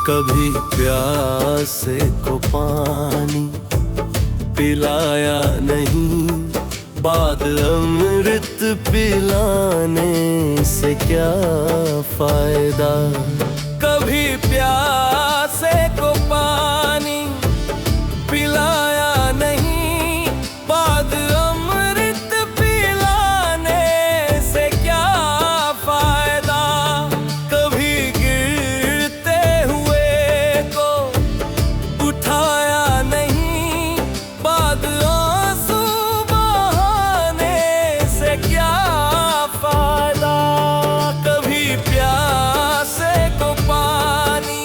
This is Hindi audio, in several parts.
कभी प्यासे को पानी पिलाया नहीं, बाद अमृत पिलाने से क्या फायदा। कभी प्यासे को पानी पिलाया नहीं, बाद अमृत पिलाने से क्या फायदा। कभी गिरते हुए को उठाया नहीं, बाद आंसू बहाने से क्या फायदा। कभी प्यासे को पानी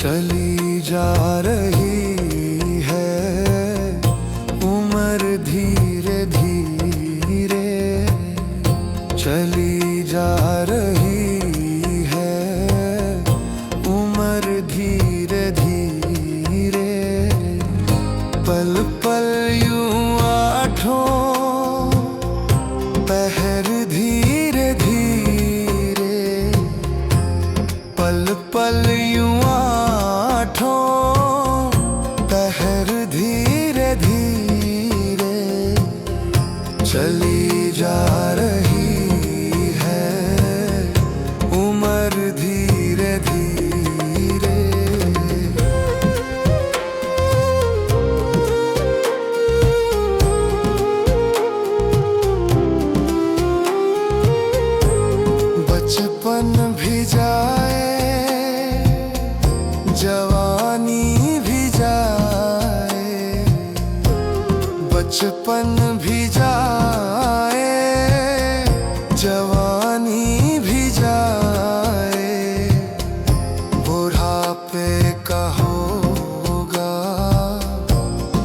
चली जा रही है उम्र धीरे धीरे, चली जा रही है उम्र धीरे धीरे। पल पल यूं आठों पहर धीरे धीरे, पल पल यूं आठों पहर धीरे धीरे। चली जा रही है उम्र धीरे धीरे। बचपन भी जाए जवानी भी जाए, बचपन भी जाए जवानी भी जाए। बुढ़ापे का होगा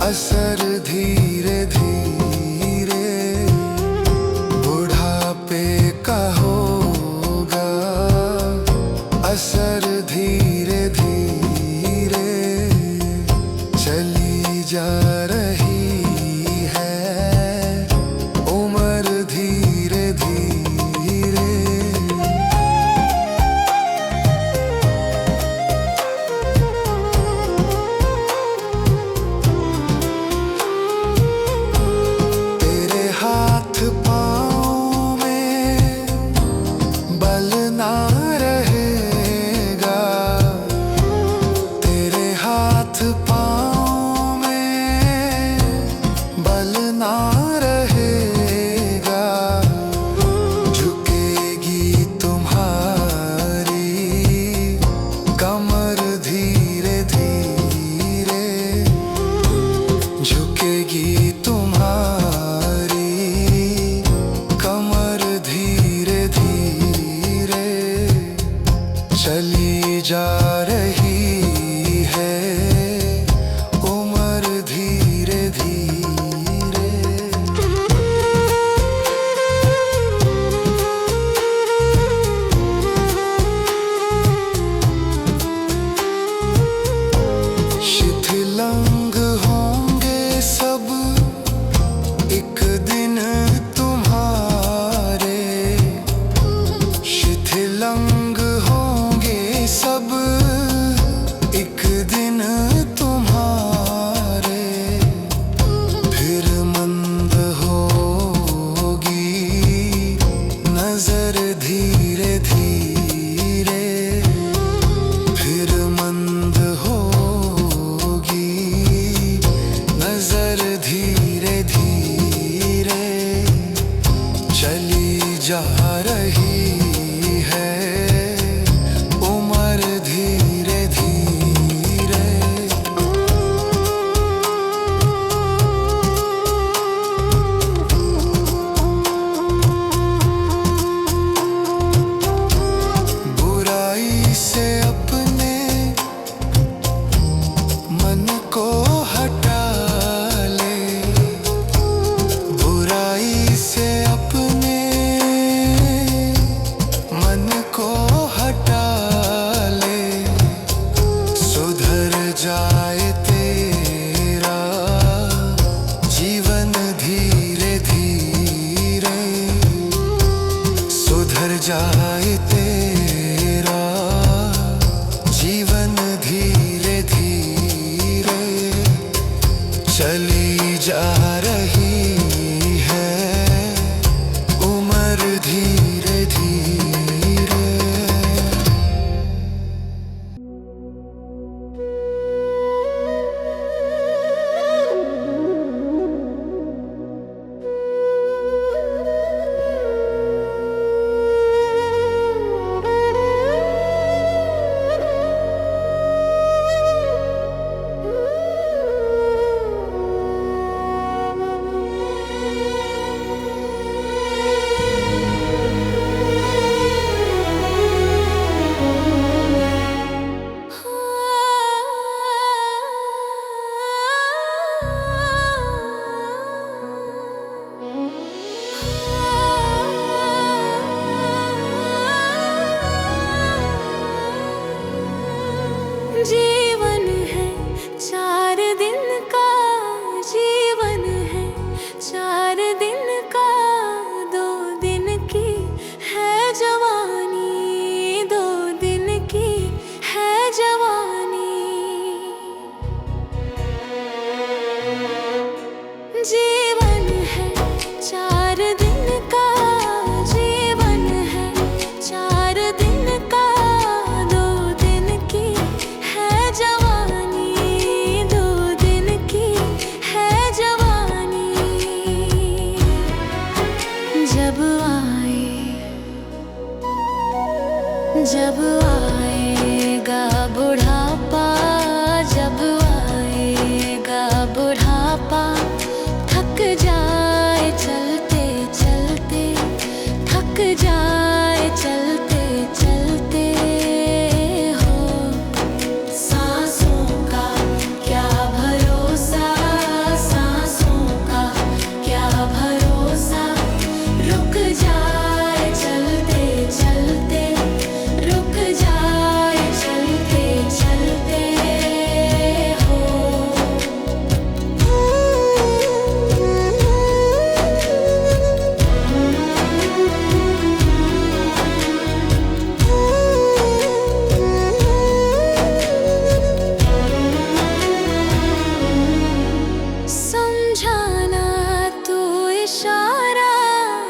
असर धीरे धीरे, बुढ़ापे का होगा असर धीरे धीरे। चली जा रही है उम्र धीरे धीरे। तेरे हाथ पाँव में बल ना रहेगा, तेरे हाथ पाँव में बल ना रहेगा। झुकेगी तुम्हारी कमर धीरे धीरे, झुकेगी तुम्हारी कमर धीरे धीरे। चली जा रही है उम्र धीरे धीरे। शिथिलंग होंगे सब एक दिन तुम्हारे, शिथिलंग होंगे सब एक दिन तुम्हारे। फिर मंद होगी नजर धीरे धीरे, फिर मंद होगी नजर धीरे धीरे। चली जा रही है उम्र धीरे धीरे। बुराई से अपने मन को हटा ले, बुराई से अपने मन को हटा ले। सुधर जाए तेरा जीवन धीरे धीरे, सुधर जाए तेरा जीवन धीरे धीरे। चली जा रही है उम्र धीरे धीरे। जीवन है 4 दिन का, जीवन है 4 दिन का, 2 दिन की है जवानी, 2 दिन की है जवानी। जीवन है 4 दिन का, जीवन है 4 दिन का, 2 दिन की है जवानी, 2 दिन की है जवानी। जब आएगा बुढ़ापा, जब आएगा बुढ़ापा, थक जाए चलते चलते, थक जाए चलते चलते हो। सांसों का क्या भरोसा, सांसों का क्या भरोसा, रुक जाए चलते चलते, रुक जाए चलते चलते हो। समझाना तू इशारा,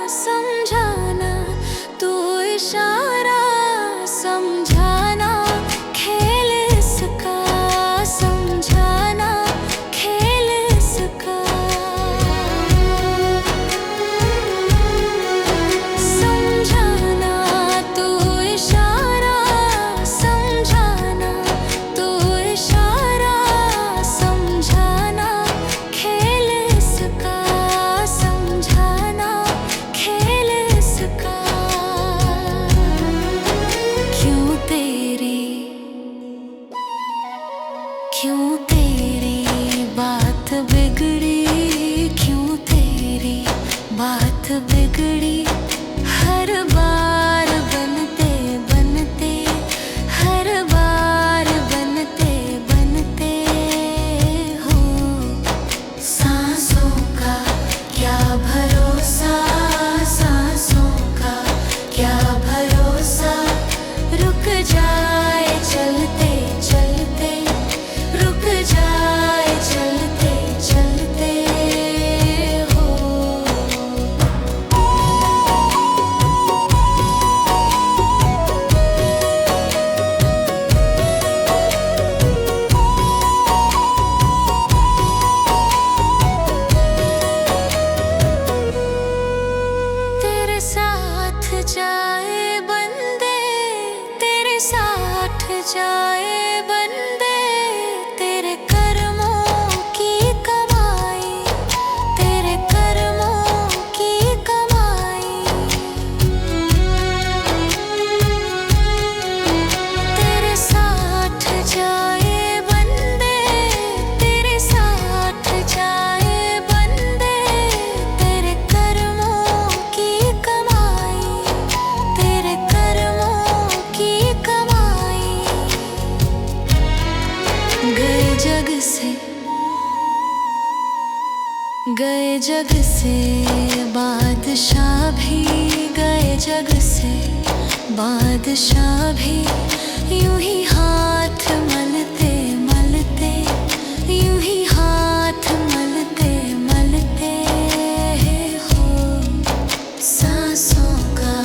समझाना तू इशारा, समझाना खेल इसका, समझाना खेल इसका। समझाना तू इशारा, समझाना तू इशारा, समझाना खेल इसका, समझाना खेल इसका। क्यों तेरी बात बिगड़ी, क्यों तेरी बात बिगड़ी, हर बार बनते बनते, हर बार बनते बनते हो। सांसों का क्या भरोसा, सांसों का क्या भरोसा, रुक जाए चलते चलते, रुक जाए चलते चलते हो। तेरे साथ जाए बंदे, तेरे साथ जाए बंदे, तेरे कर्मों की कमाई, तेरे कर्मों की कमाई। तेरे साथ जाए बंदे, तेरे साथ जाए बंदे, तेरे कर्मों की कमाई, तेरे कर्मों की कमाई। गए जग से बादशाह भी, गए जग से बादशाह भी, यूं ही हाथ मलते मलते, यूं ही हाथ मलते मलते हो। सांसों का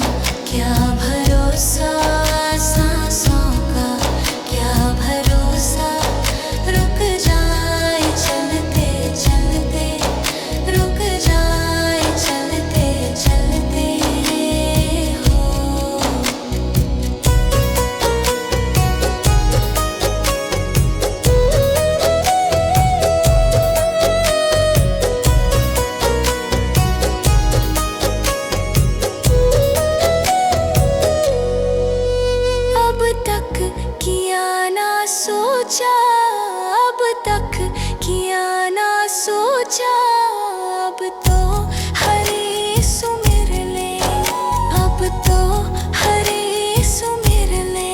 क्या भरोसा, सांसों का क्या भरोसा, रुक जाए चलते चलते, रुक जाए चलते चलते हो। अब तक किया ना सोचा, अब तक किया ना सोचा, अब तो हरे सुमिर ले, अब तो हरे सुमिर ले।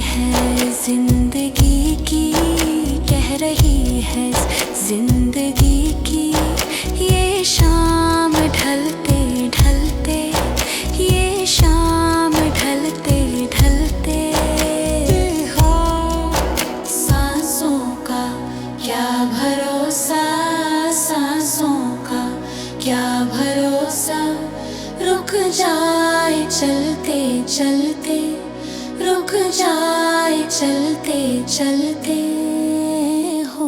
है जिंदगी की, कह रही है जिंदगी की। ये शाम ढलते ढलते, ये शाम ढलते ढलते हो। सांसों का क्या भरोसा, सांसों का क्या भरोसा। रुक जाए चलते चलते, रुक जाए चलते चलते हो।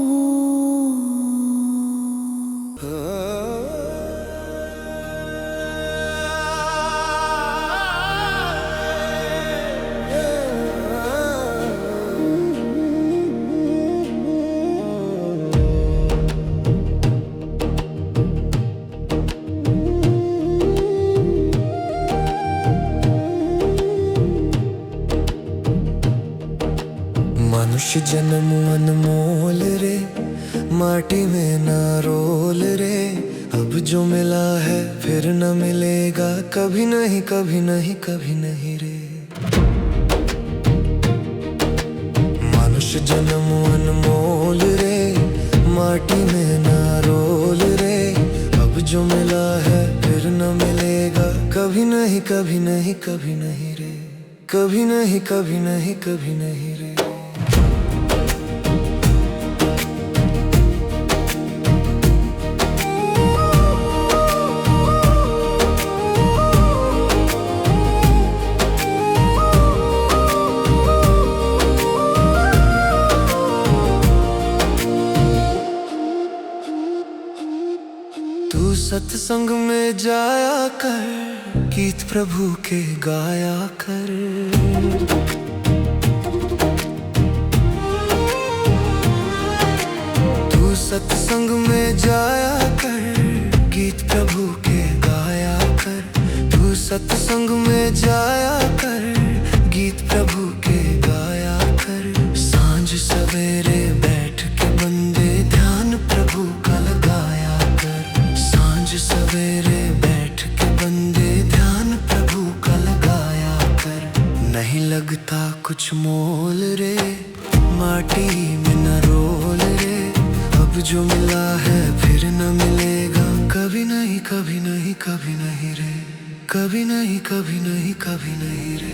मनुष्य जन्म अनमोल रे, माटी में ना रोल रे। अब जो मिला है फिर न मिलेगा, कभी नहीं कभी नहीं कभी नहीं रे। मनुष्य जन्म अनमोल रे, माटी में ना रोल रे। अब जो मिला है फिर न मिलेगा, कभी नहीं कभी नहीं कभी नहीं रे। कभी नहीं कभी नहीं कभी नहीं रे। तू सत्संग में जाया कर, गीत प्रभु के गाया कर। तू सत्संग में जाया कर, गीत प्रभु के गाया कर। तू सत्संग में जाया कर, गीत प्रभु के गाया कर। सांझ सवेरे बैठ के बंदे ध्यान प्रभु का लगाया कर। सांझ सवेरे बैठ के बंदे ध्यान प्रभु का लगाया कर। नहीं लगता कुछ मोल रे, माटी में न रोल रे। अब जो मिला है फिर न मिलेगा, कभी नहीं कभी नहीं कभी नहीं रे। कभी नहीं कभी नहीं कभी नहीं रे।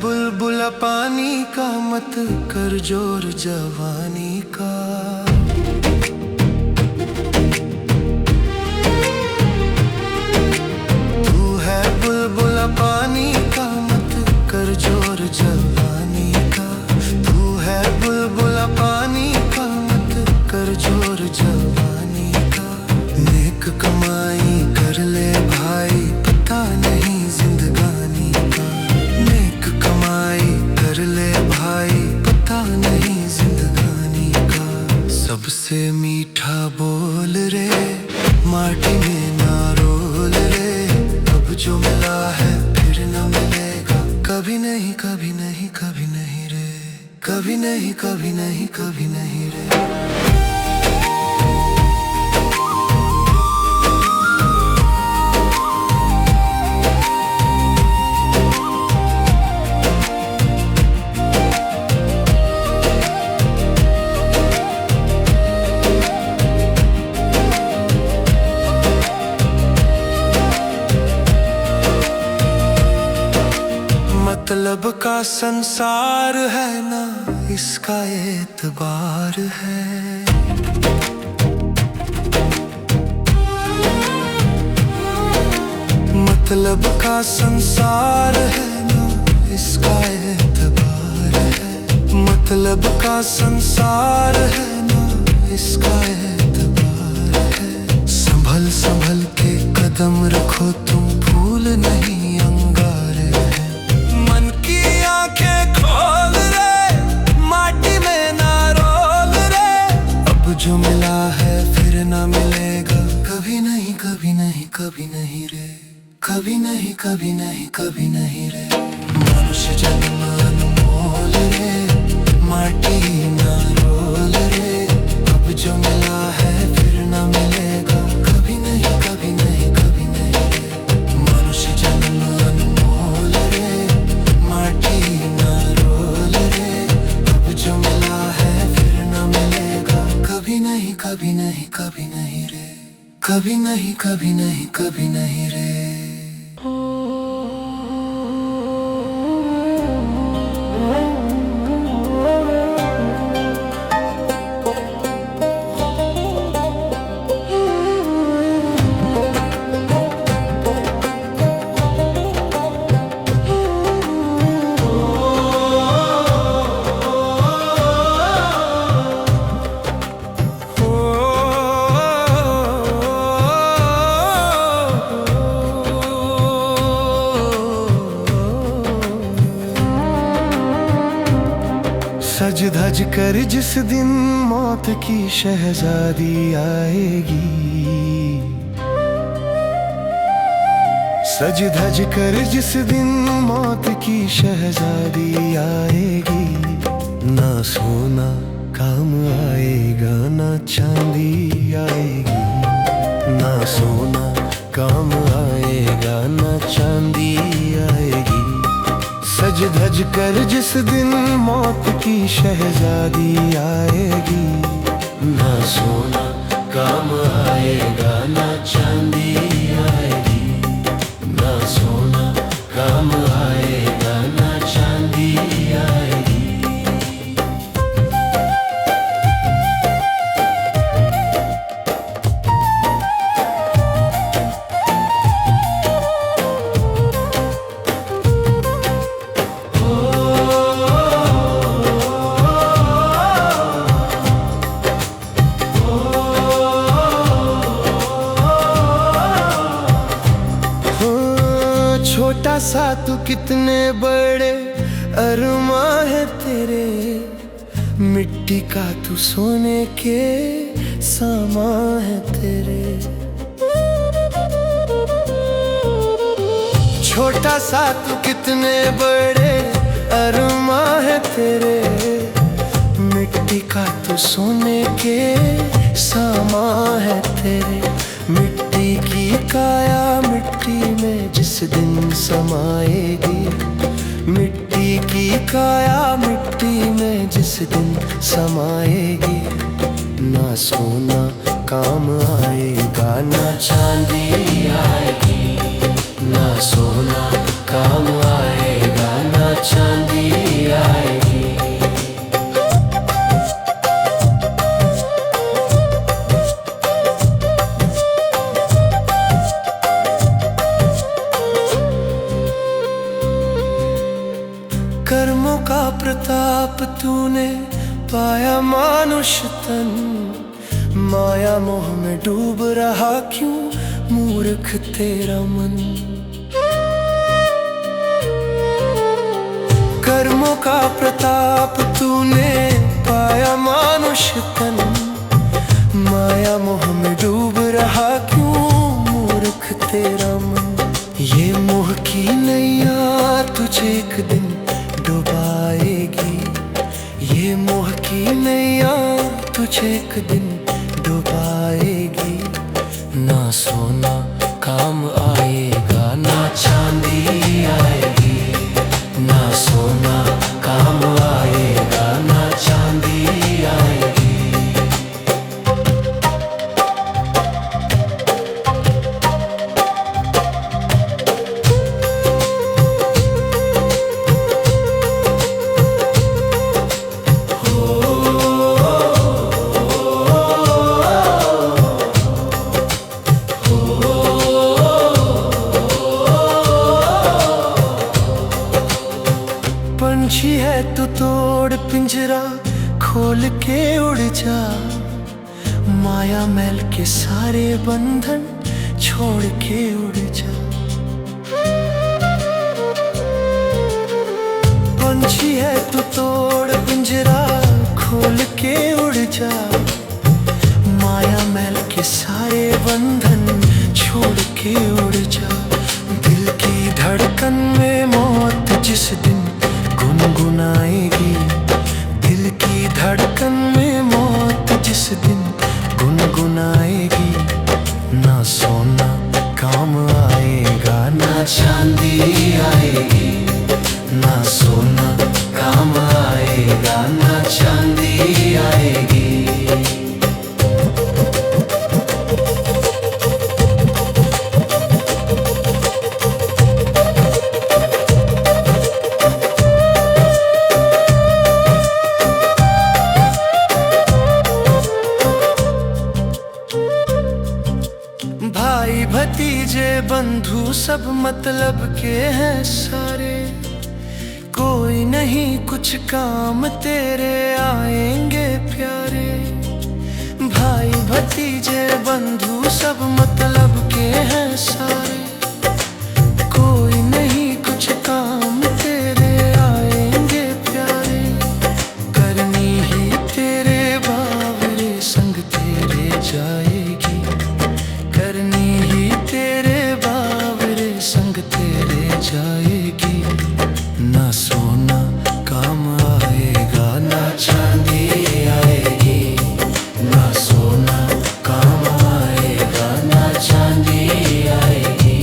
बुलबुला पानी का मत कर जोर जवानी का। तू है बुलबुला पानी का मत कर जोर जवानी का। तू है बुलबुला पानी का मत कर जोर जवानी का। नेक कमाई कर ले भाई, पता नहीं जिंदगानी का। नेक कमाई कर ले भाई, पता नहीं जिंदगानी का। सबसे मीठा बोल रे, माटी में ना रोल रे। अब जो मिला है फिर न मिलेगा, कभी नहीं कभी नहीं कभी नहीं रे। कभी नहीं कभी नहीं कभी नहीं रे। मतलब का संसार है ना, इसका एतबार है। मतलब का संसार है ना, इसका एतबार है। मतलब का संसार है ना, इसका एतबार है। संभल संभल के कदम रखो तुम, भूल नहीं अंगार है। मन की आंखें खोल रे, माटी में ना रोल रे। अब जो मिला है फिर कभी नहीं कभी नहीं रे। मनुष्य जन्म अनमोल रे, माटी ना रोल रे। अब जो मिला है फिर ना मिलेगा, कभी नहीं कभी नहीं कभी नहीं रे। मनुष्य जन्म अनमोल रे, माटी ना रोल रे। अब जो मिला है फिर ना मिलेगा, कभी नहीं कभी नहीं कभी नहीं रे। कभी नहीं कभी नहीं कभी नहीं रे। सज धज कर जिस दिन मौत की शहजादी आएगी, सज धज कर जिस दिन मौत की शहजादी आएगी। ना सोना काम आएगा ना चांदी आएगी, ना सोना काम आएगा ना चांदी आएगी। सज धज कर जिस दिन मौत की शहजादी आएगी। ना सोना काम आएगा ना चांदी आएगी, ना सोना काम आएगा ना चांदी आएगी। छोटा सा तू कितने बड़े अरमा है तेरे, मिट्टी का तू सोने के समा है तेरे। छोटा सा तू कितने बड़े अरमा है तेरे, मिट्टी का तू सोने के समा है तेरे। मिट्टी की काया मिट्टी में जिस दिन समाएगी, मिट्टी की काया मिट्टी में जिस दिन समाएगी। ना सोना काम आएगा ना चांदी आएगी, ना सोना काम आएगा ना चांदी आएगी। कर्मों का प्रताप तूने पाया मानुष तन, माया मोह में डूब रहा क्यों मूर्ख तेरा मन। कर्मों का प्रताप तूने पाया मानुष तन, माया मोह में डूब रहा क्यों मूर्ख तेरा मन। ये मोह की नैया तुझे एक दिन डुबाएगी, ये मोह की नैया तुझे एक दिन डुबाएगी। ना सोना काम आएगा ना चांदी आएगी, ना सोना काम आएगा ना चांदी आएगी। पंछी है तू तोड़ पिंजरा खोल के उड़ जा, माया मैल के सारे बंधन छोड़ के उड़ जा। पंछी है तू तोड़ पिंजरा खोल के उड़ जा, माया मैल के सारे बंधन छोड़ के उड़ जा। दिल की धड़कन में मौत जिस दिन गुनगुनाएगी, दिल की धड़कन में मौत जिस दिन गुनगुनाएगी, ना सोना काम आएगा, ना चांदी आएगी, ना सोना काम आएगा, ना चांदी आएगी। भाई भतीजे बंधु सब मतलब के हैं सारे, कोई नहीं कुछ काम तेरे आएंगे प्यारे। भाई भतीजे बंधु सब मतलब के हैं सारे, कोई नहीं कुछ काम तेरे आएंगे प्यारे। करनी ही तेरे बावरे संग तेरे जाएगी, करनी ही तेरे बावरे संग तेरे जाएगी, ना सोना काम आएगा, ना चांदी आएगी, ना सोना काम आएगा, ना चांदी आएगी।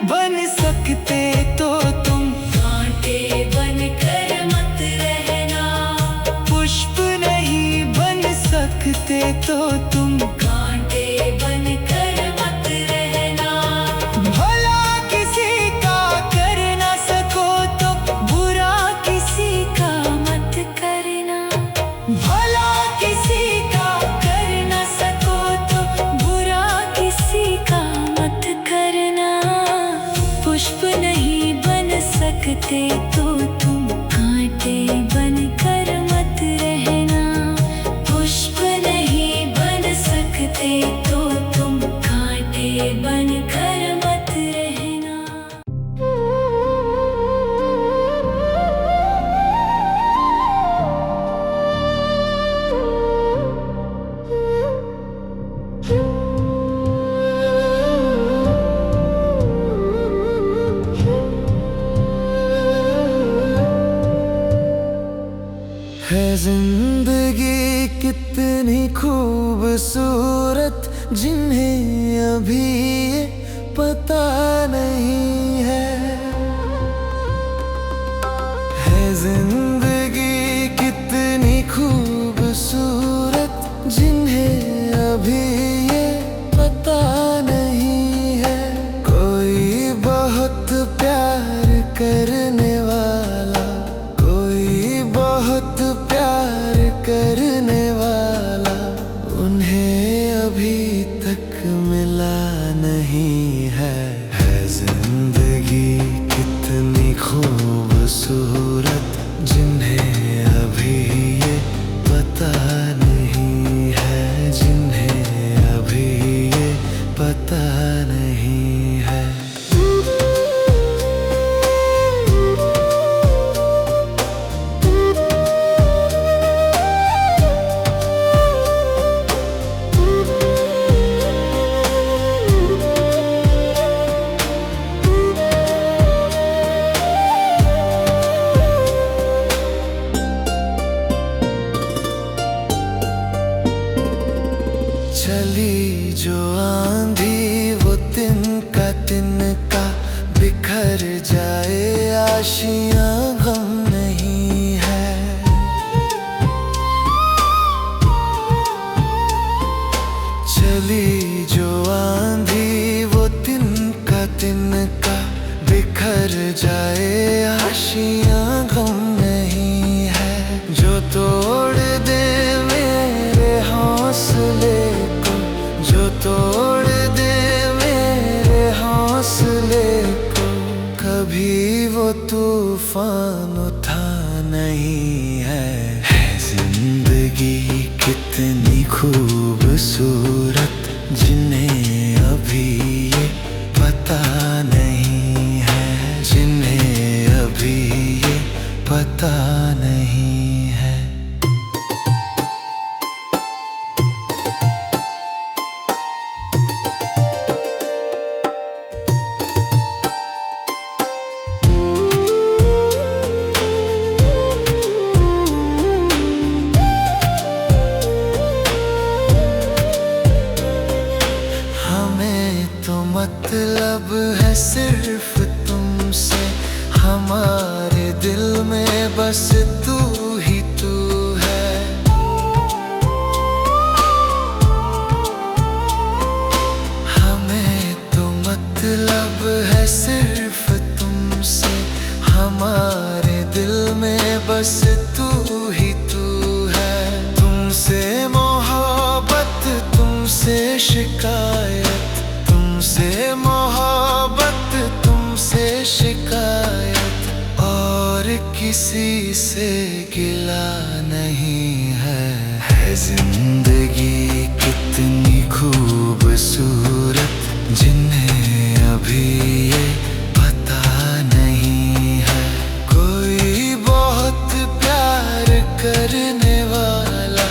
बन सकते तो तुम कांटे बनकर मत रहना, पुष्प नहीं बन सकते तो तुम कांटे बनकर मत रहना। भला किसी का कर ना सको तो बुरा किसी का मत करना, भला किसी का कर न सको तो बुरा किसी का मत करना। पुष्प नहीं बन सकते तो तुम कांटे बनकर मत रहना, पुष्प नहीं बन सकते तो तुम कांटे बनकर मत रहना। है जिंदगी कितनी खूबसूरत जिन्हें अभी ये पता नहीं है जिंदगी कितनी खूबसूरत जिन्हें अभी ये पता नहीं है। कोई बहुत प्यार करने वाला, कोई बहुत प्यार करने वाला उन्हें अभी तक मिला नहीं है। जिंदगी कितनी खूबसूरत जिन्हें अभी ये पता नहीं है, जिन्हें अभी ये पता नहीं है। चली जो आंधी वो तिनका तिनका बिखर जाए, आशियां गम नहीं है। चली जो आंधी वो तिनका तिनका बिखर जाए, आशियां गम नहीं है। जो तोड़ दे मेरे हौसले को, जो तोड़ दे मेरे हौसले को, कभी वो तूफान उठा नहीं है। जिंदगी कितनी खूबसूरत जिन्हें अभी ये पता नहीं है, जिन्हें अभी ये पता नहीं है। मतलब है सिर्फ तुमसे, हमारे दिल में बस तू ही तू है। हमें तो मतलब है सिर्फ तुमसे, हमारे दिल में बस तू ही तू है। तुमसे मोहब्बत, तुमसे शिकायत, तुमसे मोहब्बत, तुमसे शिकायत, और किसी से गिला नहीं है। जिंदगी कितनी खूबसूरत जिन्हें अभी ये पता नहीं है। कोई बहुत प्यार करने वाला,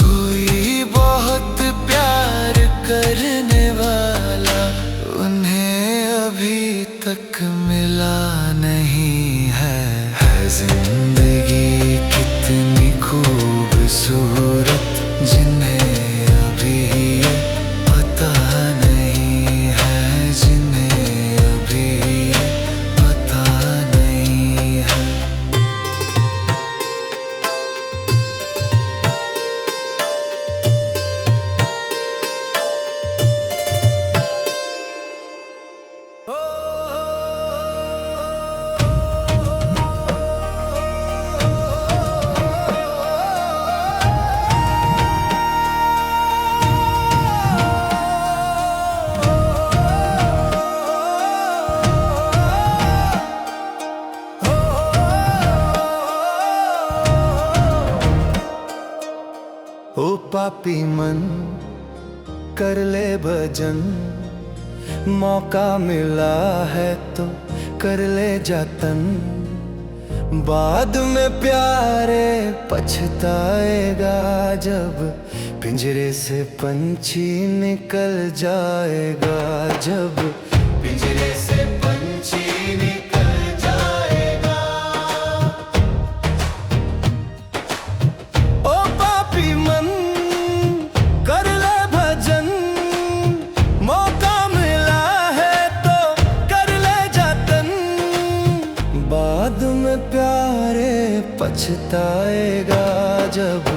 कोई बहुत प्यार करने वाला उन्हें अभी तक मिला नहीं है। जिंदगी कितनी खूबसूरत जिन्हें अभी ये पता नहीं है, जिन्हें अभी पापी मन कर ले भजन, मौका मिला है तो कर ले जतन। बाद में प्यारे पछताएगा जब पिंजरे से पंछी निकल जाएगा, जब पिंजरे से पंछी निकल जाएगा। ओ पापी मन कर ले भजन, मौका मिला है तो कर ले जतन। बाद में प्यारे पछताएगा जब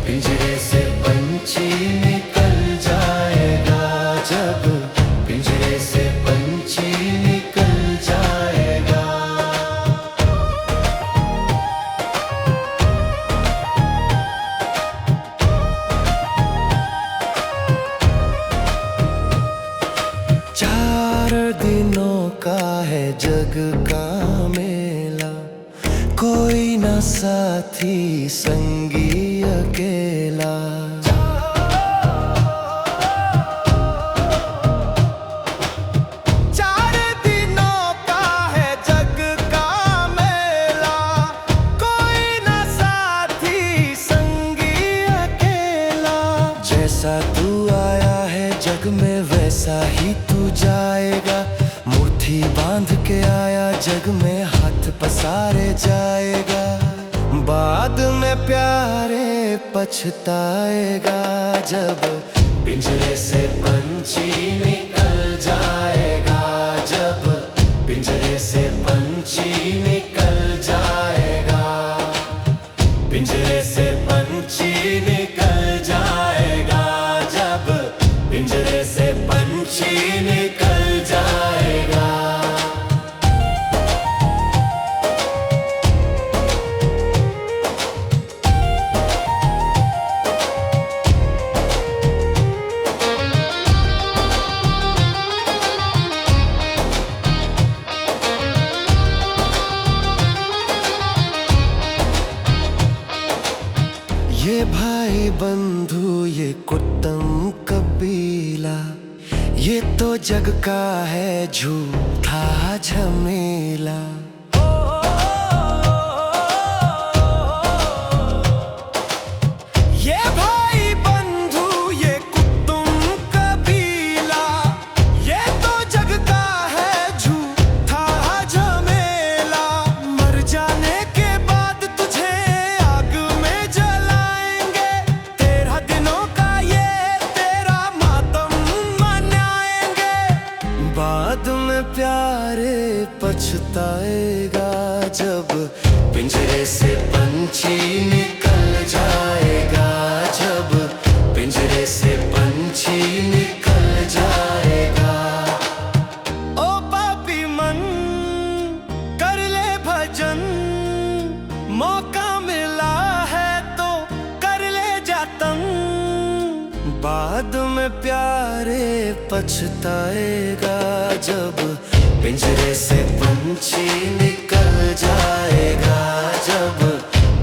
पिंजरे से पंछी निकल जाएगा, जब पिंजरे से पंछी निकल जाएगा। चार दिनों का है जग का मेला, कोई ना साथी संगी अकेला। चार दिनों का है जग का मेला, कोई ना साथी संगी अकेला। जैसा तू आया है जग में वैसा ही तू जाएगा, मुट्ठी बांध के आया जग में हाथ पसारे जाएगा। बाद में प्यारे पछताएगा जब पिंजरे से पंछी निकल जाएगा, जब पिंजरे से पंछी निकल जाएगा। पिंजरे से पंछी निकल जाएगा, जब पिंजरे से पंछी निकल जाएगा। ये भाई बंधु ये कुटुंब कबीला, ये तो जग का है झूठा झमेला। ये भाई बंधु ये कुटुंब कबीला, ये तो जग का है झूठा झमेला। मर जाने के बाद तुझे आग में जलाएंगे, 13 दिनों का ये तेरा मातम मनाएंगे। बाद में प्यारे पछताएगा जब पिंजरे से पंछी निकल जाएगा, जब पिंजरे से पंछी निकल जाएगा। ओ पापी मन कर ले भजन, मौका मिला है तो कर ले जतन। बाद में प्यारे पछताएगा जब पिंजरे से पंछी निकल जाएगा, जब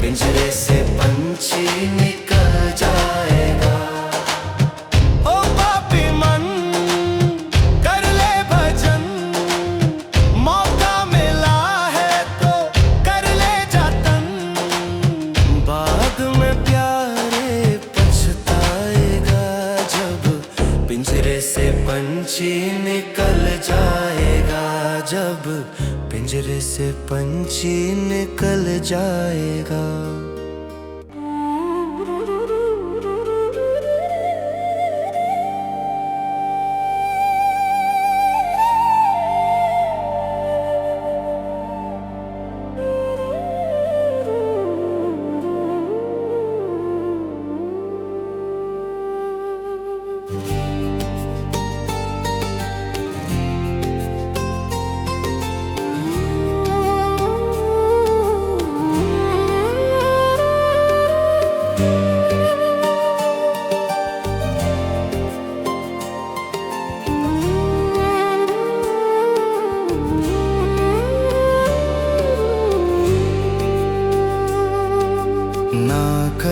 पिंजरे से पंछी निकल जाएगा। ओ पापी मन कर ले भजन, मौका मिला है तो कर ले जतन। बाद में प्यारे पछताएगा जब पिंजरे से पंछी निकल जाएगा, जब पिंजरे से पंछी निकल जाएगा।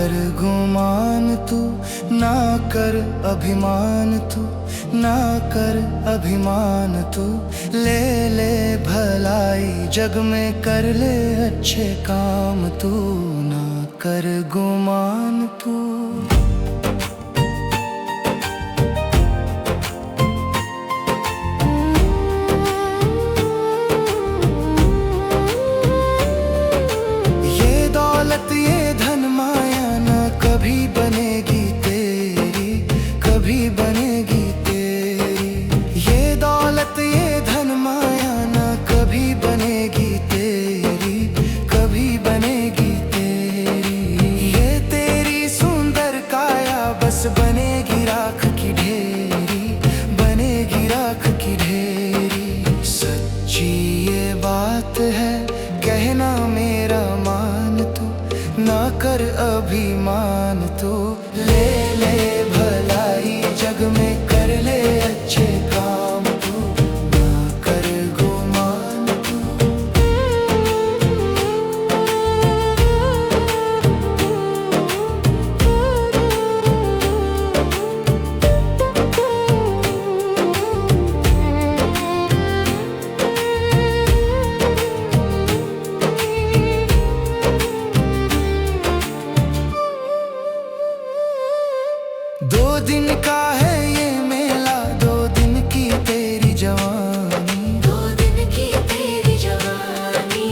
कर गुमान तू, ना कर अभिमान तू, ना कर अभिमान तू। ले ले भलाई जग में, कर ले अच्छे काम तू, ना कर गुमान तू। ये धन माया न कभी बनेगी तेरी, कभी बनेगी तेरी। ये दौलत ये धन माया न कभी बनेगी तेरी, कभी बनेगी तेरी। ये तेरी सुंदर काया बस बनेगी राख की ढेरी, बनेगी राख की ढेरी। सच्ची ये बात है कहना मेरा मान तू, ना कर अभिमान तू। ले ले भलाई जग में, कर ले अच्छे काम तू, ना कर गुमान तू। दो दिन का है ये मेला, दो दिन की तेरी जवानी, दो दिन की तेरी जवानी।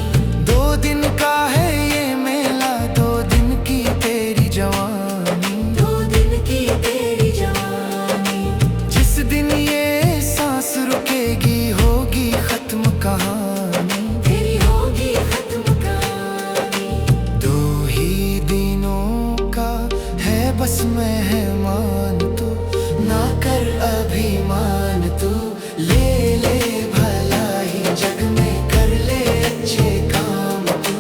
दो दिन का है ये मेला, दो दिन की तेरी जवानी, दो दिन की तेरी जवानी। जिस दिन ये सांस रुकेगी होगी खत्म कहानी, तेरी होगी खत्म कहानी। दो ही दिनों का है बस मेहमान तू, ना कर अभिमान तू। ले ले भलाई जग में, कर ले अच्छे काम तू,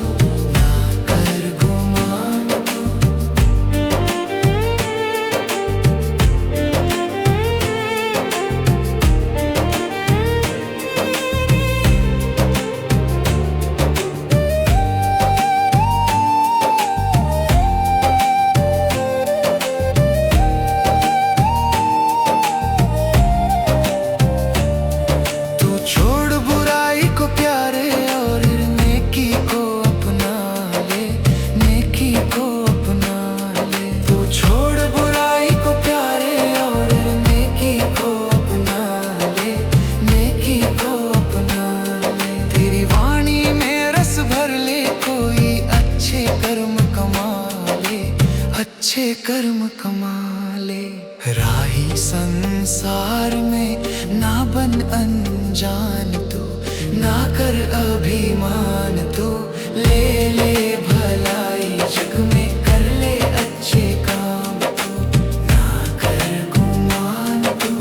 ना कर गुमान तू। छोड़ बुराई को प्यारे और नेकी को अपना ले, नेकी को अपना ले। तू छोड़ बुराई को प्यारे और नेकी को अपना ले, नेकी को अपना ले। तेरी वाणी में रस भर ले, कोई अच्छे कर्म कमा ले, अच्छे कर्म कमा ले। राही संसार में ना बन अनजान तू, ना कर अभिमान तू। ले ले भलाई जग में, कर ले अच्छे काम तू, ना कर गुमान तू।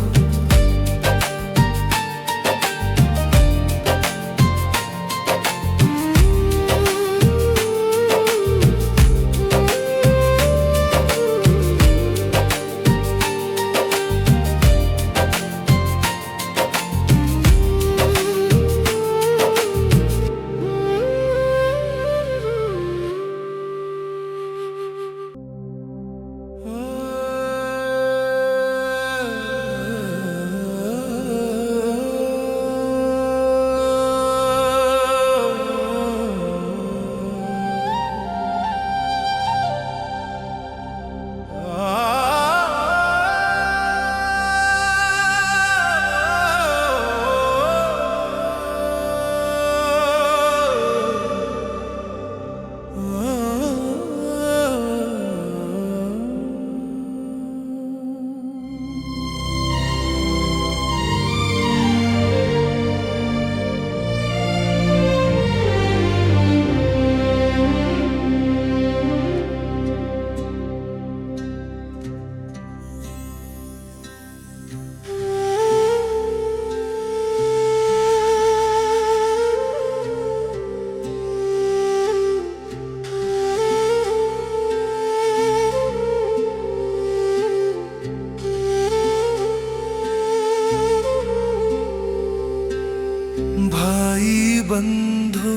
बंधु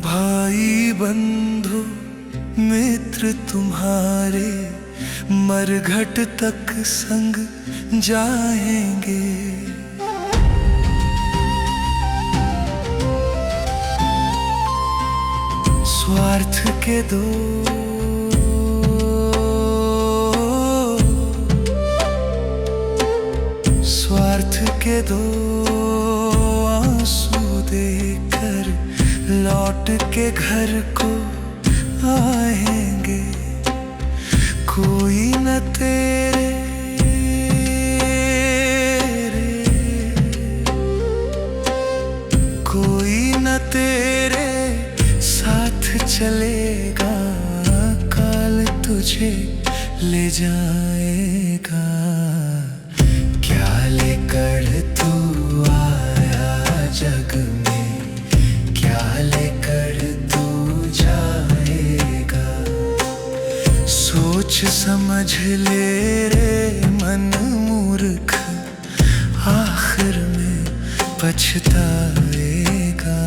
भाई बंधु मित्र तुम्हारे मरघट तक संग जाएंगे। स्वार्थ के दो आंसू देकर लौट के घर को आएंगे। कोई न तेरे साथ चलेगा, काल तुझे ले जाएगा। क्या लेकर तू आया जग में, क्या लेकर तू जाएगा। सोच समझ ले रे मन मूर्ख, आखिर में पछताएगा।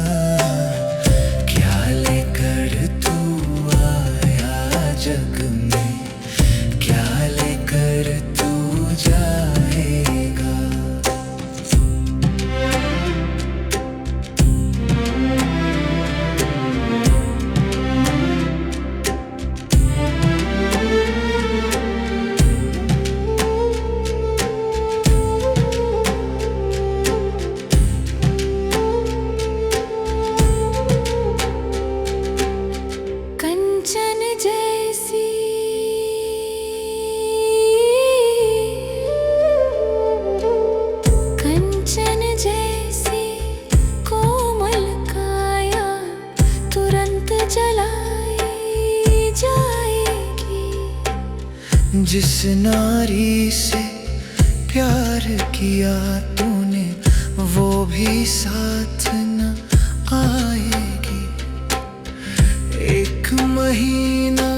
क्या लेकर तू आया जग में, क्या लेकर तू जाएगा। जिस नारी से प्यार किया तूने, वो भी साथ न आएगी। एक महीना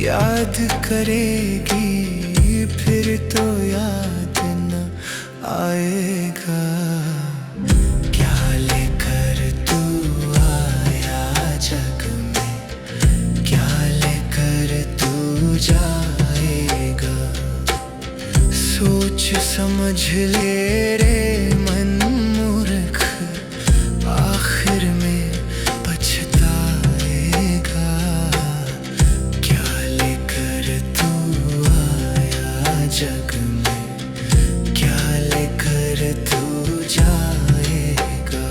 याद करेगी, फिर तो याद न आएगा। जाएगा सोच समझ ले रे मन मूर्ख, आखिर में पछताएगा। क्या लेकर तू आया जग में, क्या लेकर तू जाएगा।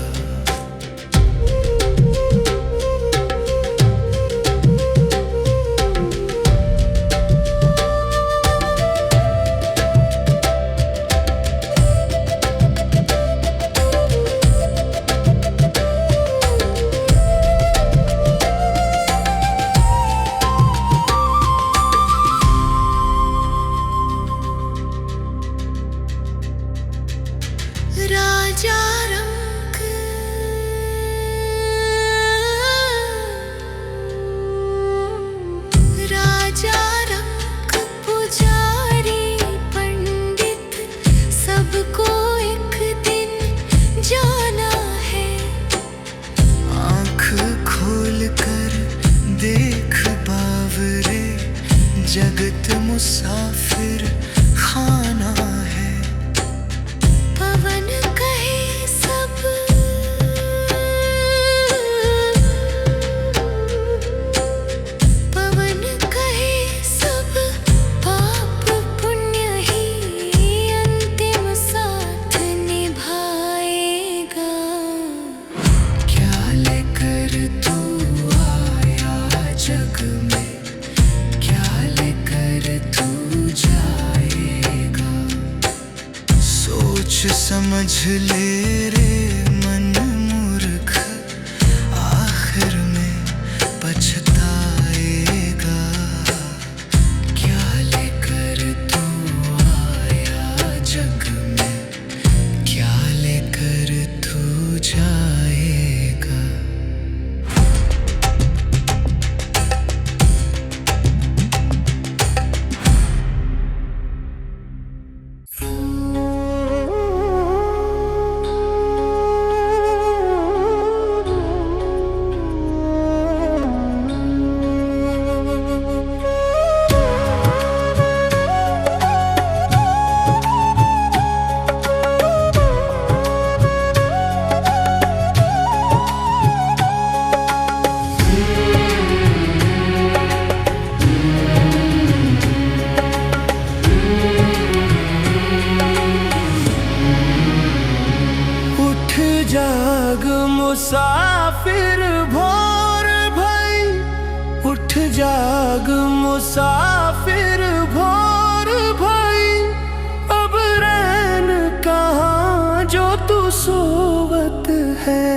राजा रंग पुजारी पंडित, सबको एक दिन जाना है। आँख खोल कर देख बावरे, जगत मुसाफिर खाना है। पवन कहे सब पाप पुण्य ही अंतिम साथ निभाएगा। क्या लेकर तू आया जग में, क्या लेकर तू जाएगा। सोच समझ ले रे मन मूर्ख, आखिर में पछताएगा। क्या लेकर तू आया जग में, क्या लेकर तू जाएगा। जाग मुसाफिर भोर भई, अब रैन कहाँ जो तू सोवत है।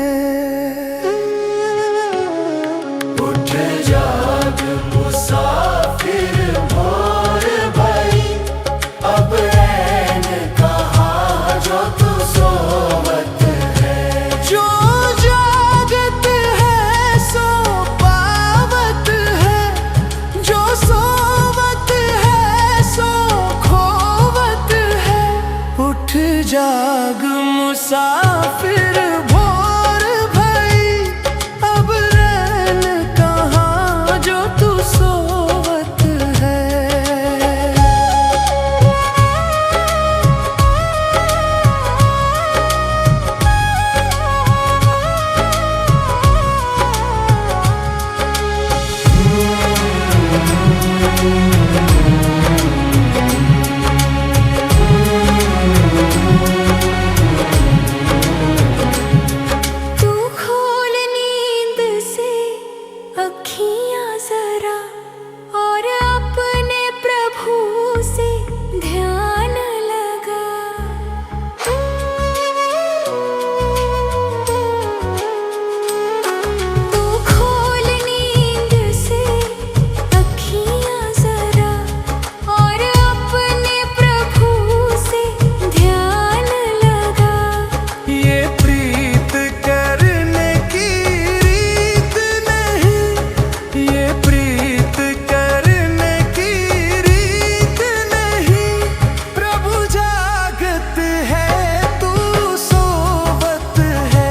उठ जाग मुसाफिर भोर भई, अब रैन कहाँ जो तू सोवत है। जो जागत है सो पावत है, जो सोवत है सो खोवत है। उठ जाग मुसाफिर भोर भई, अब रैन कहाँ जो तू सोवत है। तू खोल नींद से अखियां जरा, और अपने प्रभु से ध्यान लगा। तू खोल नींद से अखियां जरा, और अपने प्रभु से ध्यान लगा। ये प्रीत करने की रीत नहीं, ये प्रीत करने की रीत नहीं। प्रभु जागत है तू सोवत है।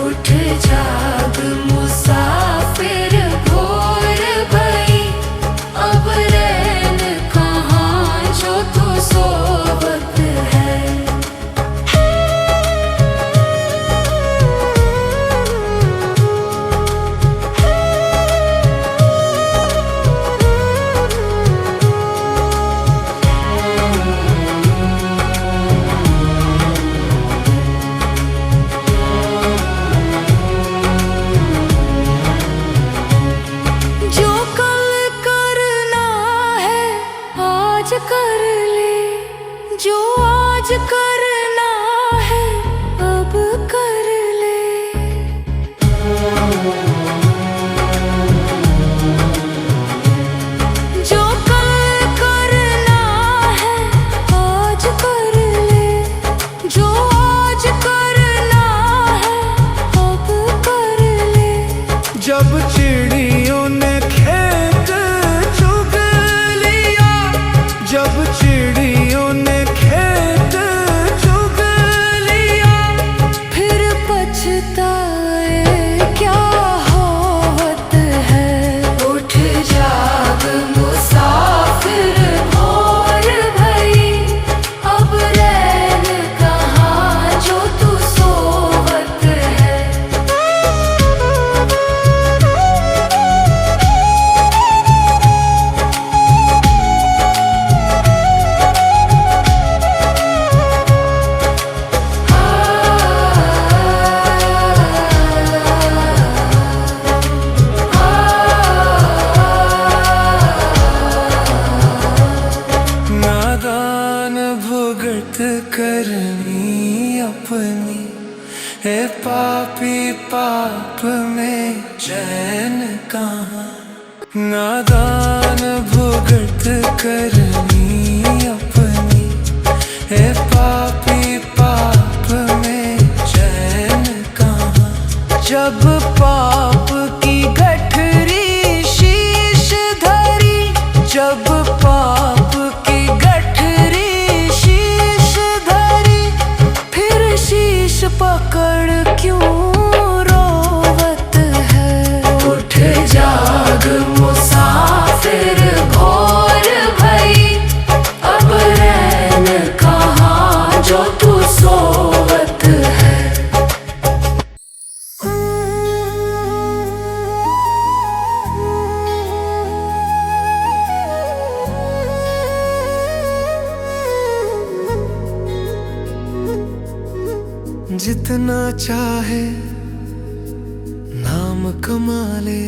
उठ जाग मुसाफिर भोर भई, अब रैन कहाँ जो तू सोवत है। जो कल करना है आज कर ले, जो आज करना है अब कर ले। जो कल करना है आज कर ले, जो आज करना है अब कर ले। जब चिड़ियों ने खेत चुग लिया, जब चिड़ियों ने खेत चुग लिया, फिर पछताए क्या होवत है। उठ जाग मुसाफिर भोर भई, अब रैन कहाँ जो तू सोवत है। नादान भुगत करनी अपनी, है पापी पाप में चैन कहाँ। नादान भुगत करनी अपनी, है पापी पाप में चैन कहाँ। जब पाप की गठरी शीश धरी, जब पाप की गठरी शीश धरी, फिर शीश पकड़ क्यों रोवत है। उठ जाग मुसाफिर भोर भई, अब रैन कहाँ जो तू सोवत है। जितना चाहे नाम कमा ले,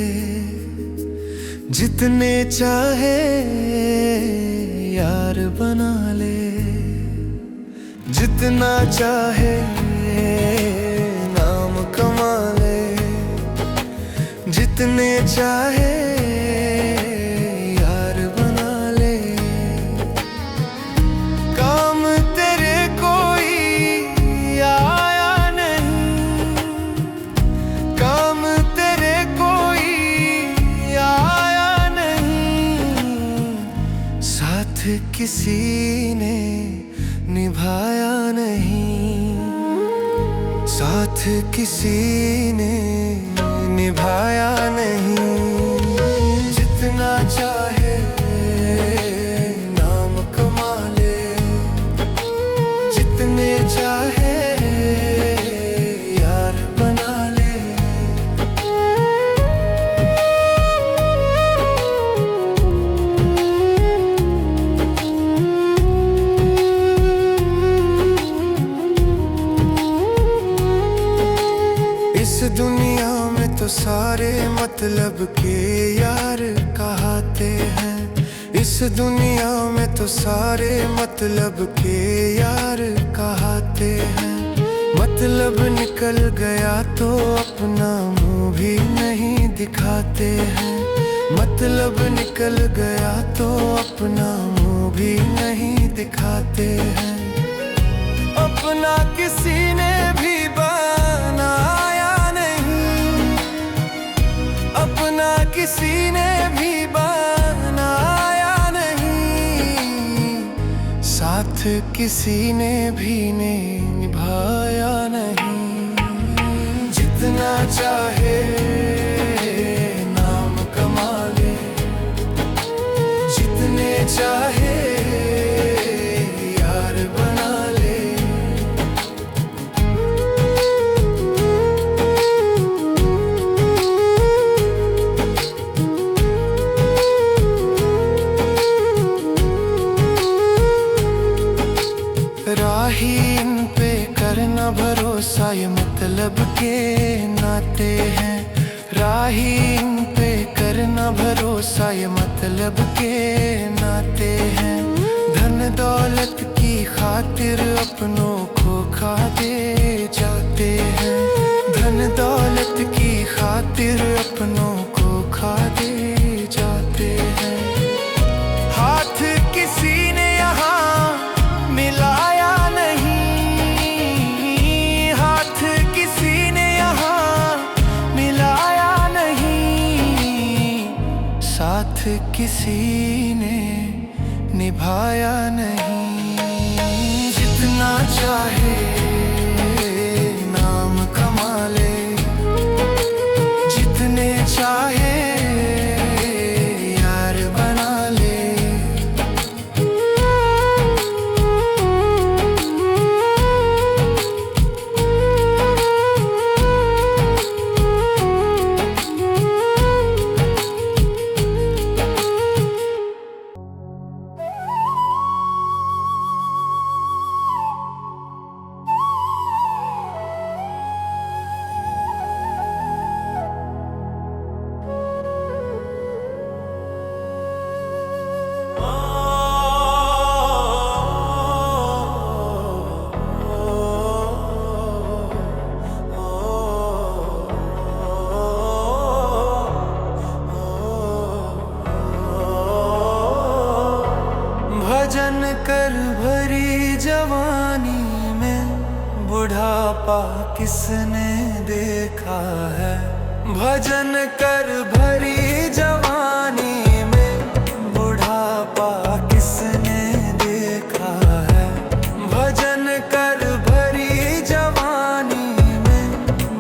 जितने चाहे यार बना ले, जितना चाहे नाम कमा ले, जितने चाहे यार बना ले। काम तेरे कोई आया नहीं, काम तेरे कोई आया नहीं, साथ किसी ने निभाया नहीं, साथ किसी ने निभाया नहीं। जितना चाहे नाम कमा ले, जितने चाहे यार बना ले। इस दुनिया में तो सारे मतलब के यार कहते हैं, इस दुनिया में तो सारे मतलब के यार कहते हैं। मतलब निकल गया तो अपना मुंह भी नहीं दिखाते हैं, मतलब निकल गया तो अपना मुंह भी नहीं दिखाते हैं। अपना किसी ने भी बनाया नहीं, अपना किसी ने भी बनाया नहीं, साथ किसी ने भी निभाया नहीं। जितना चाहे नाम कमा ले, जितने चाहे यार बना ले। राही इन पे करना भरोसा, ये मतलब के नाते हैं। राही इन पे करना भरोसा, ये मतलब के नाते हैं। धन दौलत की खातिर अपनों को खा दे जाते हैं, धन दौलत की खातिर अपनों को खा दे जाते हैं। हाथ किसी ने यहाँ मिलाया नहीं, हाथ किसी ने यहाँ मिलाया नहीं, साथ किसी ने निभाया नहीं। जितना चाहे नाम कमा ले, जितने चाहे यार बना ले। भजन कर भरी जवानी में बुढ़ापा किसने देखा है। भजन कर भरी जवानी में बुढ़ापा किसने देखा है। भजन कर भरी जवानी में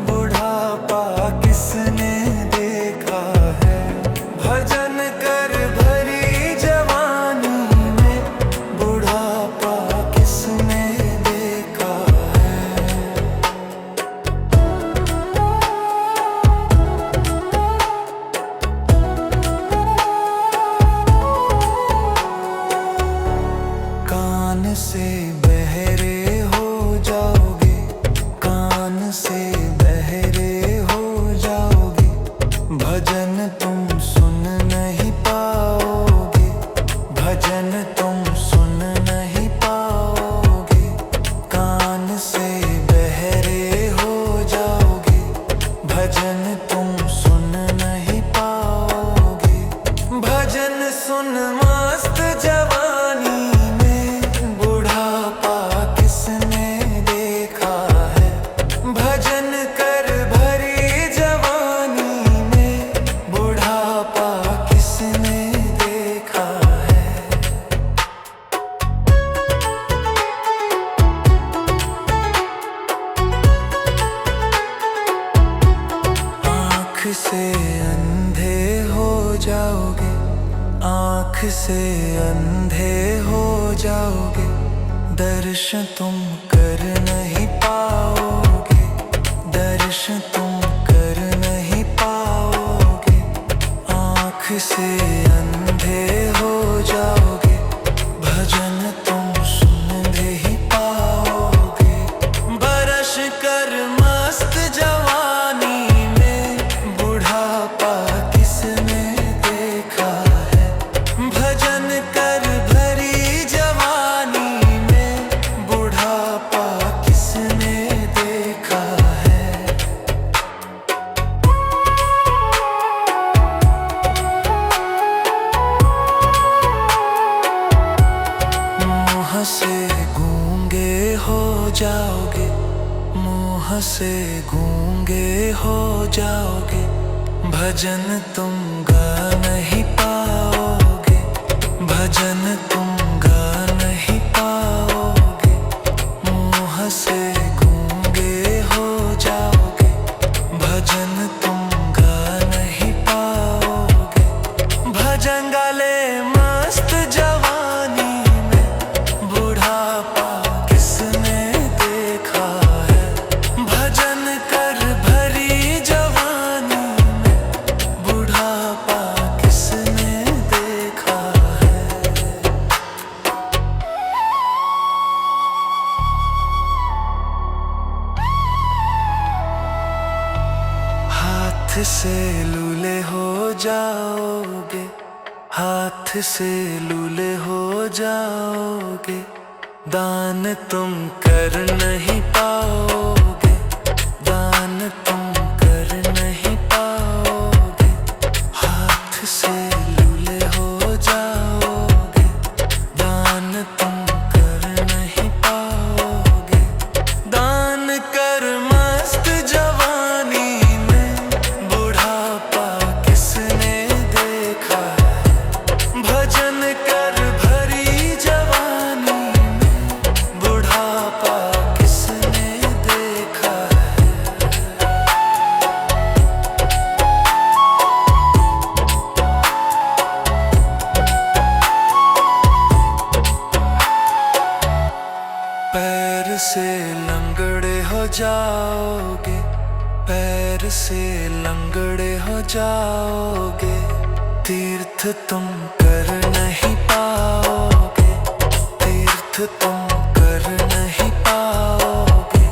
बुढ़ापा किसने देखा है। भजन कर भरी जवानी में बुढ़ापा किसने देखा है। सुन मस्त जवानी में बुढ़ापा किसने देखा है। भजन कर भरी जवानी में बुढ़ापा किसने देखा है। आँख से अंधे हो जाओगे, आँख से अंधे हो जाओगे, दर्शन तुम कर नहीं पाओगे, दर्शन तुम कर नहीं पाओगे। आँख से अंधे हो जाओगे, भजन तुम सुन नहीं पाओगे। बरस कर मस्त जवानी में बुढ़ापा किसने देखा है। भजन कर भरी जवानी में बुढ़ापा किसने देखा है। मुँह से गूंगे हो जाओगे, मुँह से गूंगे हो जाओगे, भजन तुम गा नहीं पाओगे, भजन तुम गा नहीं पाओगे। मुँह से गूंगे हो जाओगे, भजन तुम गा नहीं पाओगे। भजन गाले मस्त जवानी में बुढ़ापा किसने देखा है। भजन कर भरी जवानी में बुढ़ापा किसने देखा है। हाथ से लूले हो जाओगे, हाथ से लूले हो जाओगे, दान तुम कर नहीं पाओगे, दान तुम कर नहीं पाओगे। हाथ से लूले हो जाओगे, दान तुम कर नहीं पाओगे। दान कर मस्त जवानी में बुढ़ापा किसने देखा है। भजन कर भरी जवानी में बुढ़ापा किसने देखा है। पैर से लंगड़े हो जाओगे, पैर से लंगड़े हो जाओगे, तीर्थ तुम कर नहीं पाओगे, तीर्थ तुम कर नहीं पाओगे।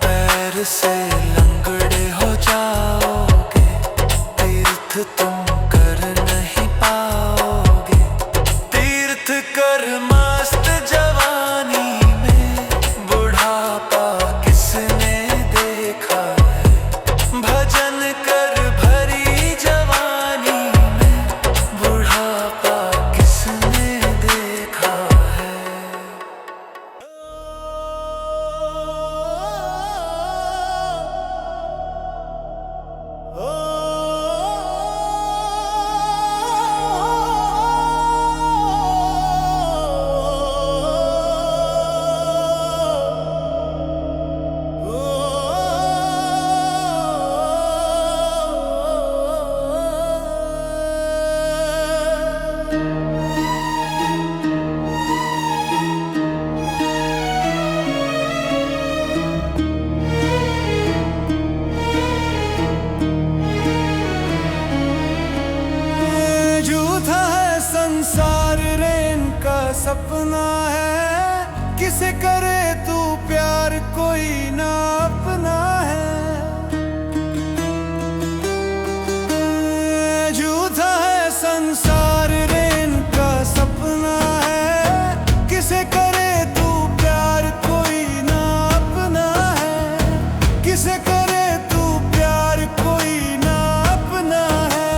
पैर से लंगड़े हो जाओगे, तीर्थ तुम कर नहीं पाओगे। तीर्थ कर मस्त जवानी में बुढ़ापा किसने देखा है। भजन कर भरी जवानी में बुढ़ापा किसने देखा है। झूठा है संसार रे इनका सपना है, किसे करे तू प्यार कोई ना अपना है। झूठा है संसार रे इनका सपना है, किसे करे तू प्यार कोई ना अपना है। किसे करे तू प्यार कोई ना अपना है।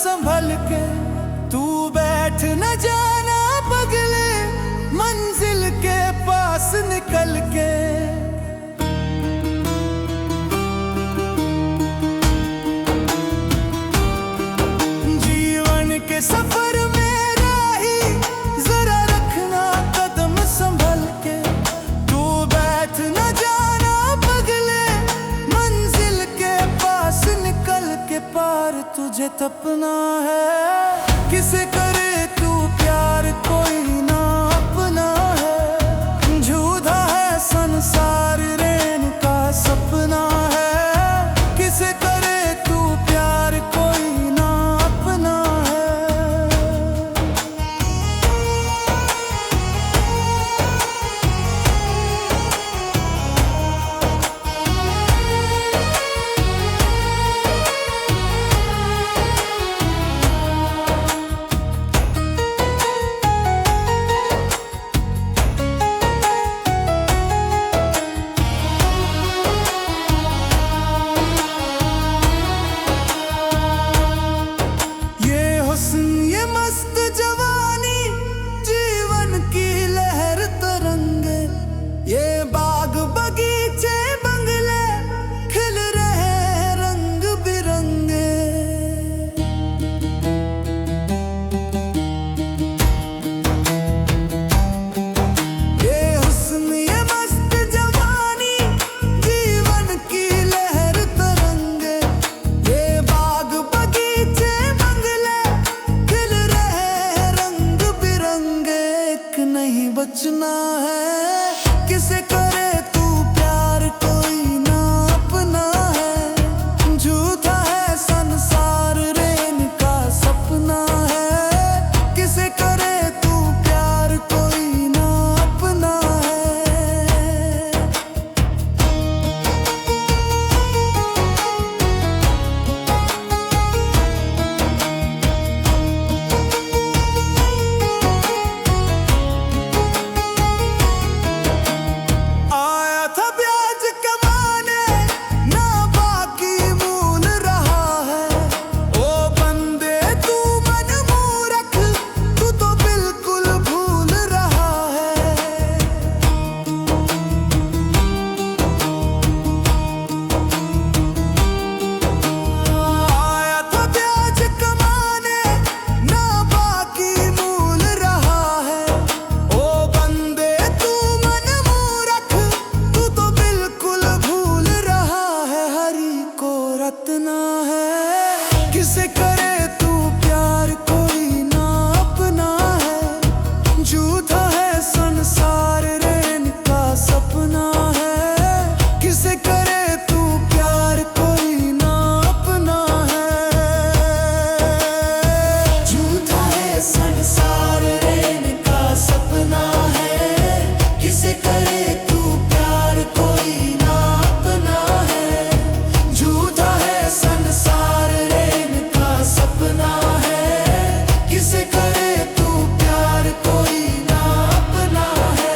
संभल के, तू बैठ न जाना पगले मंजिल के पास निकल के। जीवन के सफर में राही जरा रखना कदम संभल के, तू बैठ न जाना पगले मंजिल के पास निकल के। पार तुझे तपना है, किसे करे तू प्यार कोई ना अपना है। झूठा है संसार रैन का सपना है, किसे करे तू प्यार कोई ना अपना है। ये मस्त जवानी जीवन की लहर तरंगे, ये बाग बगीचे बंगले खिल रहे रंग बिरंगे। ये हुस्न ये मस्त जवानी जीवन की लहर तरंगे, ये बाग बगीचे बंगले खिल रहे रंग बिरंगे। एक नहीं बचना है, किसे करे तू प्यार कोई ना अपना है। झूठा है संसार रैन का सपना है, किसे करे तू प्यार कोई ना अपना है। आया था ब्याज कमाने, ना बाकी मूल रहा है। ओ बंदे तू मन मूरख, तू तो बिल्कुल भूल रहा है। आया था ब्याज कमाने, ना बाकी मूल रहा है। ओ बंदे तू मन मूरख, तू तो बिल्कुल भूल रहा है। हरि को रतना है, किसे करे तू प्यार कोई ना अपना है। झूठा है संसार रैन का सपना है, किसे करे तू प्यार कोई ना अपना है। झूठा है संसार रैन का सपना है, किसे करे तू प्यार कोई ना अपना है। झूठा है संसार रैन का सपना है, किसे करे तू प्यार कोई ना अपना है।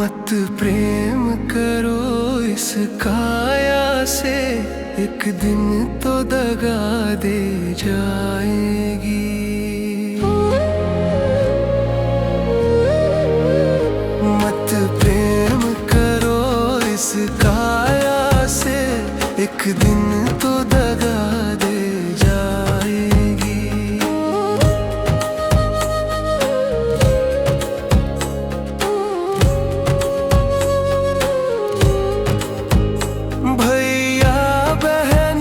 मत प्रेम करो इस काया से, एक दिन तो दगा दे जाएगी। मत प्रेम करो इस काया से, एक दिन तो दगा दे जाएगी। भैया बहन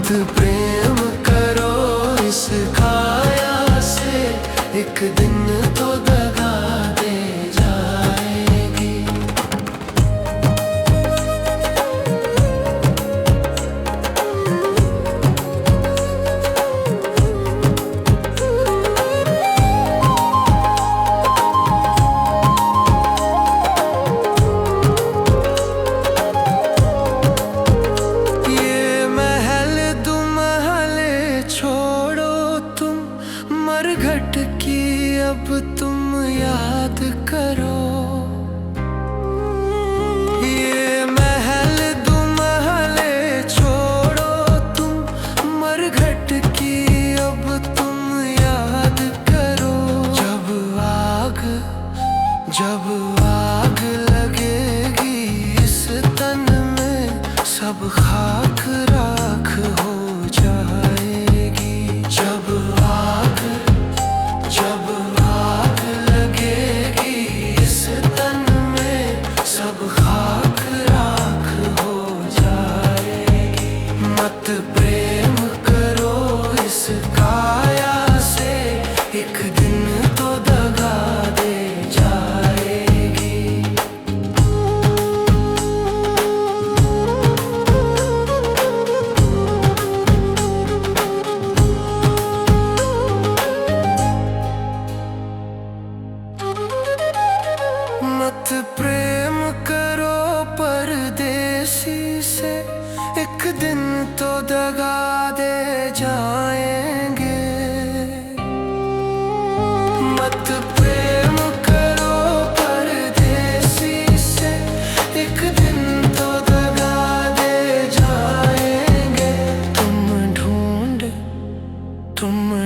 मत प्रेम करो इस काया से, एक दिन तो दगा दे जाएगी। ये महल दुमहले छोड़ो तुम, मरघट की अब तुम याद करो। ये महल दुमहले छोड़ो तुम, मरघट की अब तुम याद करो। जब आग लगेगी इस तन में, सब खाक राख हो जाएगी। जब आग लगेगी इस तन में, सब खाक राख हो जाएगी। मत प्रेम करो इस काया से, एक दिन तो दगा दे जाएगी। मत प्रेम करो परदेसी से, एक दिन तो दगा दे जाएंगे। मत प्रेम करो परदेसी से, एक दिन तो दगा दे जाएंगे। तुम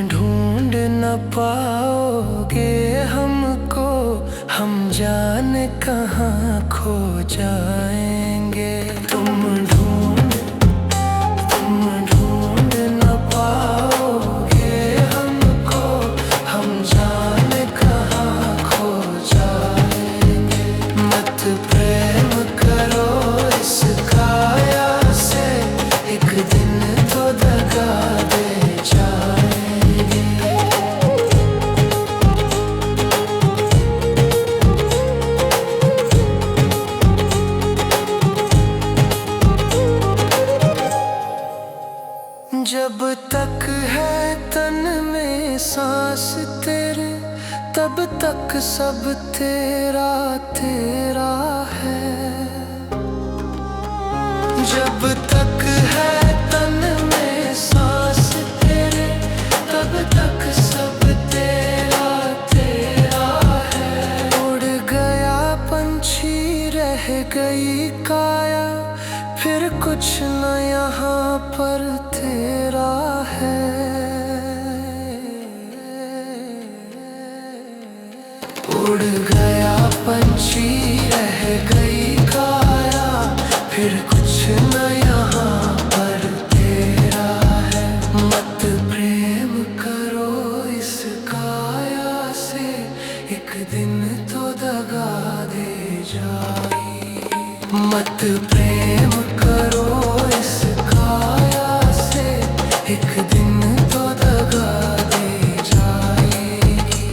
ढूंढ न पाओगे हमको, हम जाने कहाँ खो जाएंगे। तुम ढूंढ न पाओगे हमको, हम जाने कहाँ खो जाएंगे। मत प्रेम करो इस काया से, एक दिन तो दगा दे जाएंगे। जब तक है तन में सांस तेरे, तब तक सब तेरा तेरा है। जब तक है तन में सांस तेरे, तब तक सब तेरा तेरा है। उड़ गया पंछी रह गई काया, फिर कुछ न यहाँ पर तेरा है। उड़ गया पंछी रह गई काया, फिर कुछ न यहाँ पर तेरा है। मत प्रेम करो इस काया से, एक दिन तो दगा दे जाएगी। मत प्रेम करो इस काया से, एक दिन तो दगा दे जाएगी।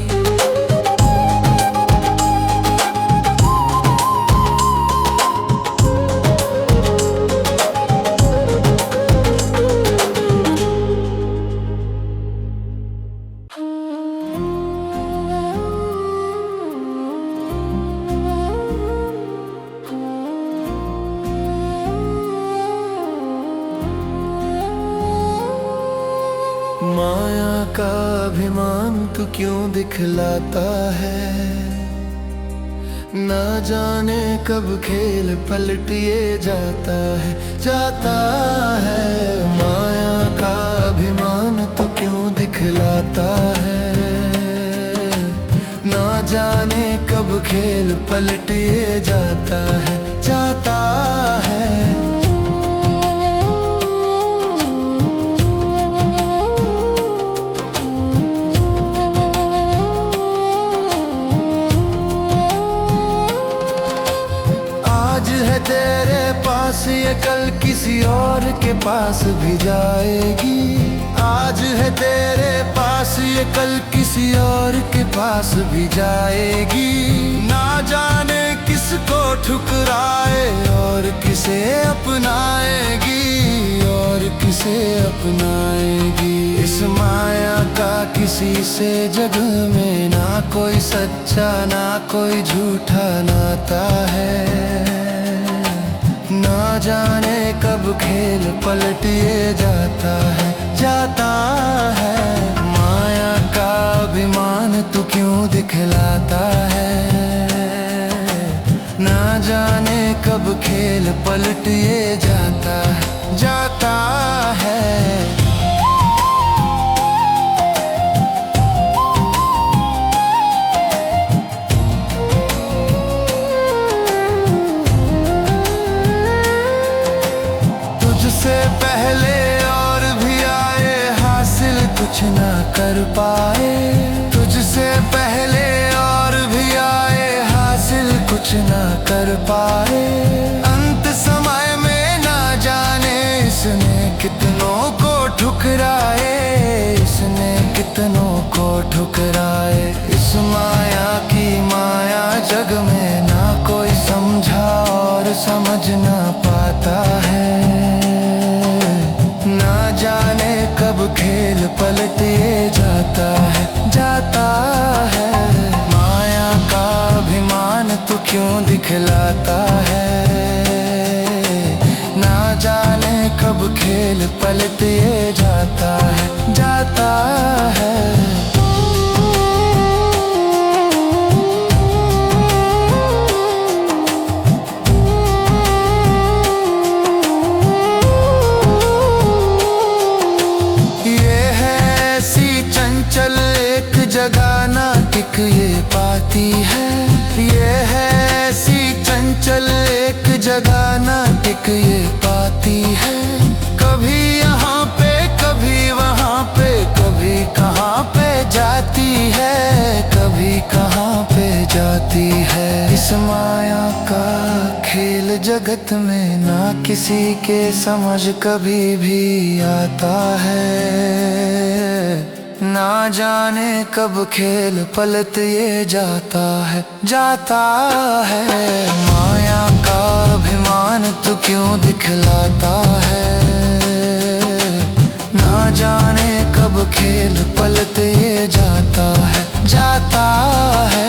माया का अभिमान तू क्यों दिखलाता है, ना जाने कब खेल पलट ये जाता है। माया का अभिमान तू क्यों दिखलाता है, ना जाने कब खेल पलट ये जाता है। आज है तेरे पास ये कल किसी और के पास भी जाएगी। आज है तेरे पास ये कल किसी और के पास भी जाएगी। ना जाने किसको ठुकराए और किसे अपनाएगी, और किसे अपनाएगी। इस माया का किसी से जग में ना कोई सच्चा ना कोई झूठा नाता है। ना जाने कब खेल पलट ये जाता है, जाता है। माया का अभिमान तू क्यों दिखलाता है। ना जाने कब खेल पलट ये जाता है, जाता है। तुझसे पहले और भी आए, हासिल कुछ ना कर पाए। तुझसे पहले और भी आए, हासिल कुछ ना कर पाए। अंत समय में ना जाने इसने कितनों को ठुकराए, इसने कितनों को ठुकराए। इस माया की माया जग में ना कोई समझा और समझ ना पाता है। ना जाने कब खेल पलट ये जाता है, जाता है। माया का अभिमान तू क्यों दिखलाता है। ना जाने कब खेल पलट ये जाता है, जाता है। जगह ना टिक ये पाती है। ये है ऐसी चंचल एक जगह ना टिक ये पाती है। कभी यहाँ पे कभी वहाँ पे, कभी कहाँ पे जाती है, कभी कहाँ पे जाती है। इस माया का खेल जगत में ना किसी के समझ कभी भी आता है। ना जाने कब खेल पलट ये जाता है, जाता है। माया का अभिमान तू क्यों दिखलाता है। ना जाने कब खेल पलट ये जाता है, जाता है।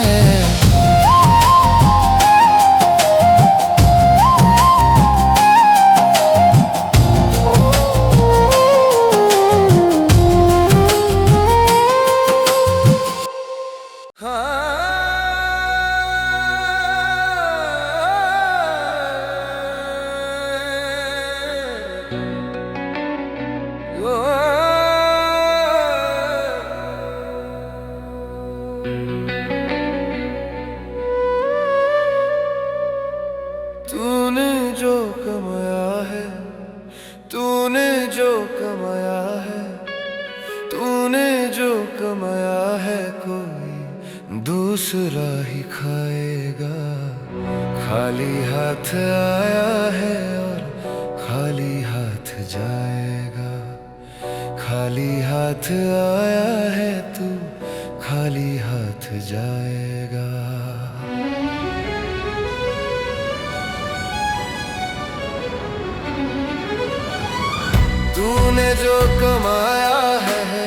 तूने जो कमाया है, तूने जो कमाया है, तूने जो कमाया है कोई दूसरा ही खाएगा। खाली हाथ आया है और खाली हाथ जाएगा। खाली हाथ आया है तू खाली हाथ जाएगा। तूने जो कमाया है,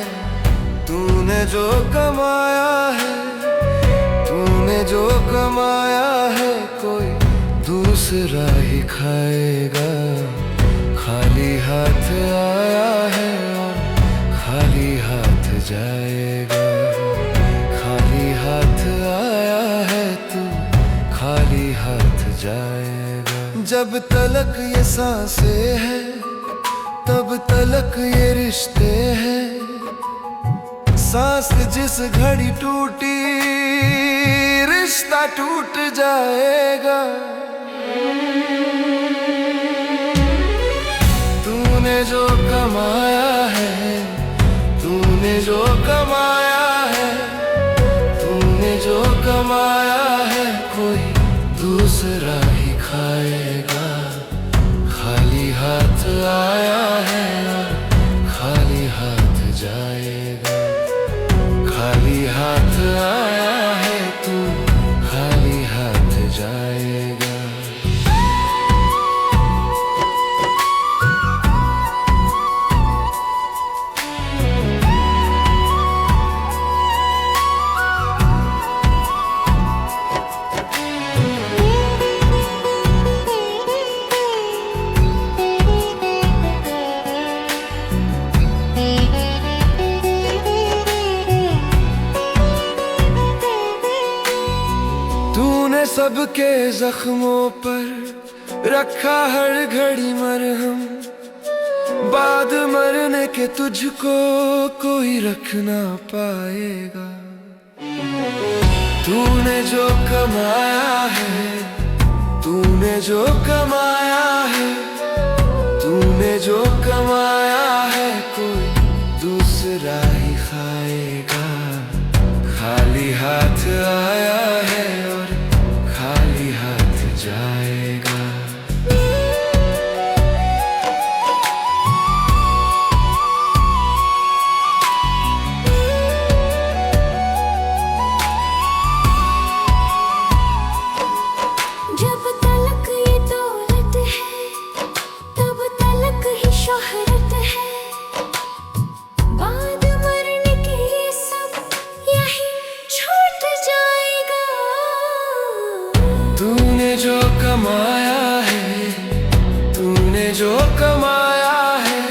तूने जो कमाया है, तूने जो कमाया है कोई दूसरा ही खाएगा। खाली हाथ आया है और खाली हाथ जाएगा। खाली हाथ आया है तू खाली हाथ जाएगा। जब तलक ये सांसें हैं तब तलक ये रिश्ते हैं। सांस जिस घड़ी टूटी रिश्ता टूट जाएगा। तूने जो कमाया है, तूने जो कमाया है, तूने जो कमाया है कोई दूसरा ही खाएगा। खाली हाथ आया है जाएगा। खाली हाथ आया है तू, खाली हाथ जाएगा। तूने सबके जख्मों पर रखा हर घड़ी मरहम, बाद मरने के तुझको कोई रख ना पाएगा। तूने जो कमाया है, तूने जो कमाया है, तूने जो कमाया है, कोई दूसरा ही खाएगा। खाली हाथ आया है और खाली हाथ जाएगा। जब तलक ये दौलत है, तब तलक ही शोहरत है। बाद मरने के ये सब यही छूट जाएगा। तूने जो कमाया है, तूने जो कमाया है,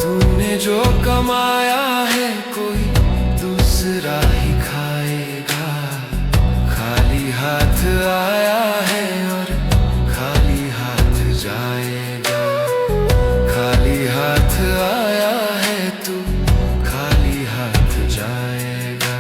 तूने जो कमाया है, कोई दूसरा ही खाएगा। खाली हाथ आया है और खाली हाथ जाएगा। खाली हाथ आया है तू, खाली हाथ जाएगा।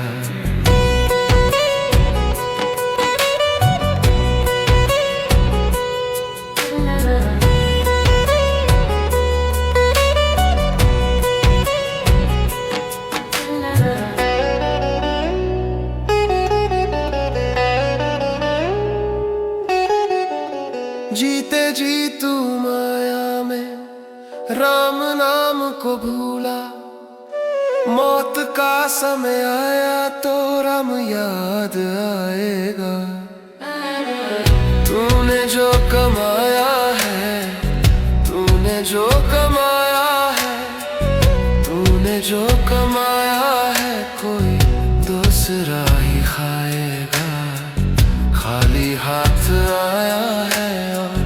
जीते जी तू माया में राम नाम को भूला। मौत का समय आया तो राम याद आएगा। तूने जो कमाया है, तूने जो कमाया है, तूने जो कमाया है, कोई दूसरा ही खाएगा। खाली हाथ आया है और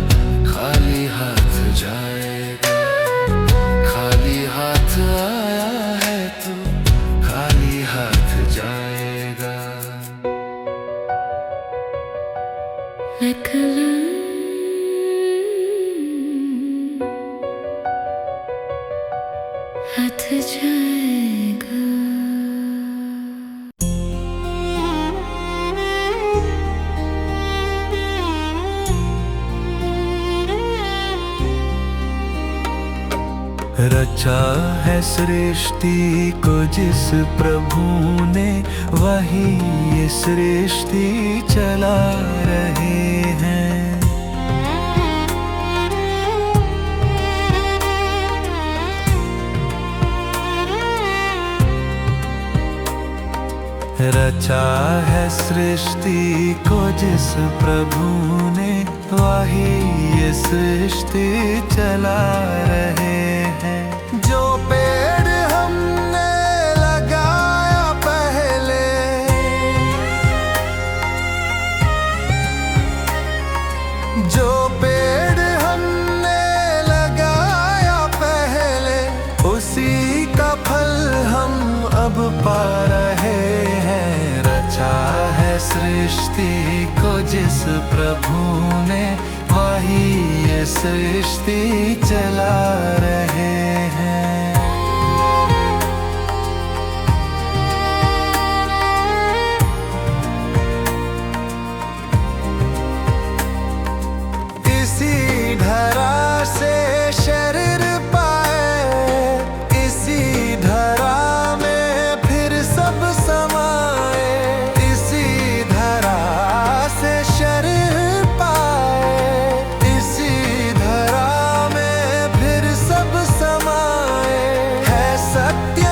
खाली हाथ जाएगा। खाली हाथ आया है तू, खाली हाथ जाएगा। हाथ जाएगा। रचा है सृष्टि को जिस प्रभु ने, वही ये सृष्टि चला रहे हैं। रचा है सृष्टि को जिस प्रभु ने, वही ये सृष्टि चला रहे हैं। जो पेड़ हमने लगाया पहले, जो पेड़ हमने लगाया पहले, उसी का फल हम अब पा रहे हैं। रचा है सृष्टि को जिस प्रभु ने, वही ये सृष्टि चला रहे हैं। इसी धरा से शरीर पाए, इसी धरा में फिर सब समाए। इसी धरा से शरीर पाए, इसी धरा में फिर सब समाए। है सत्य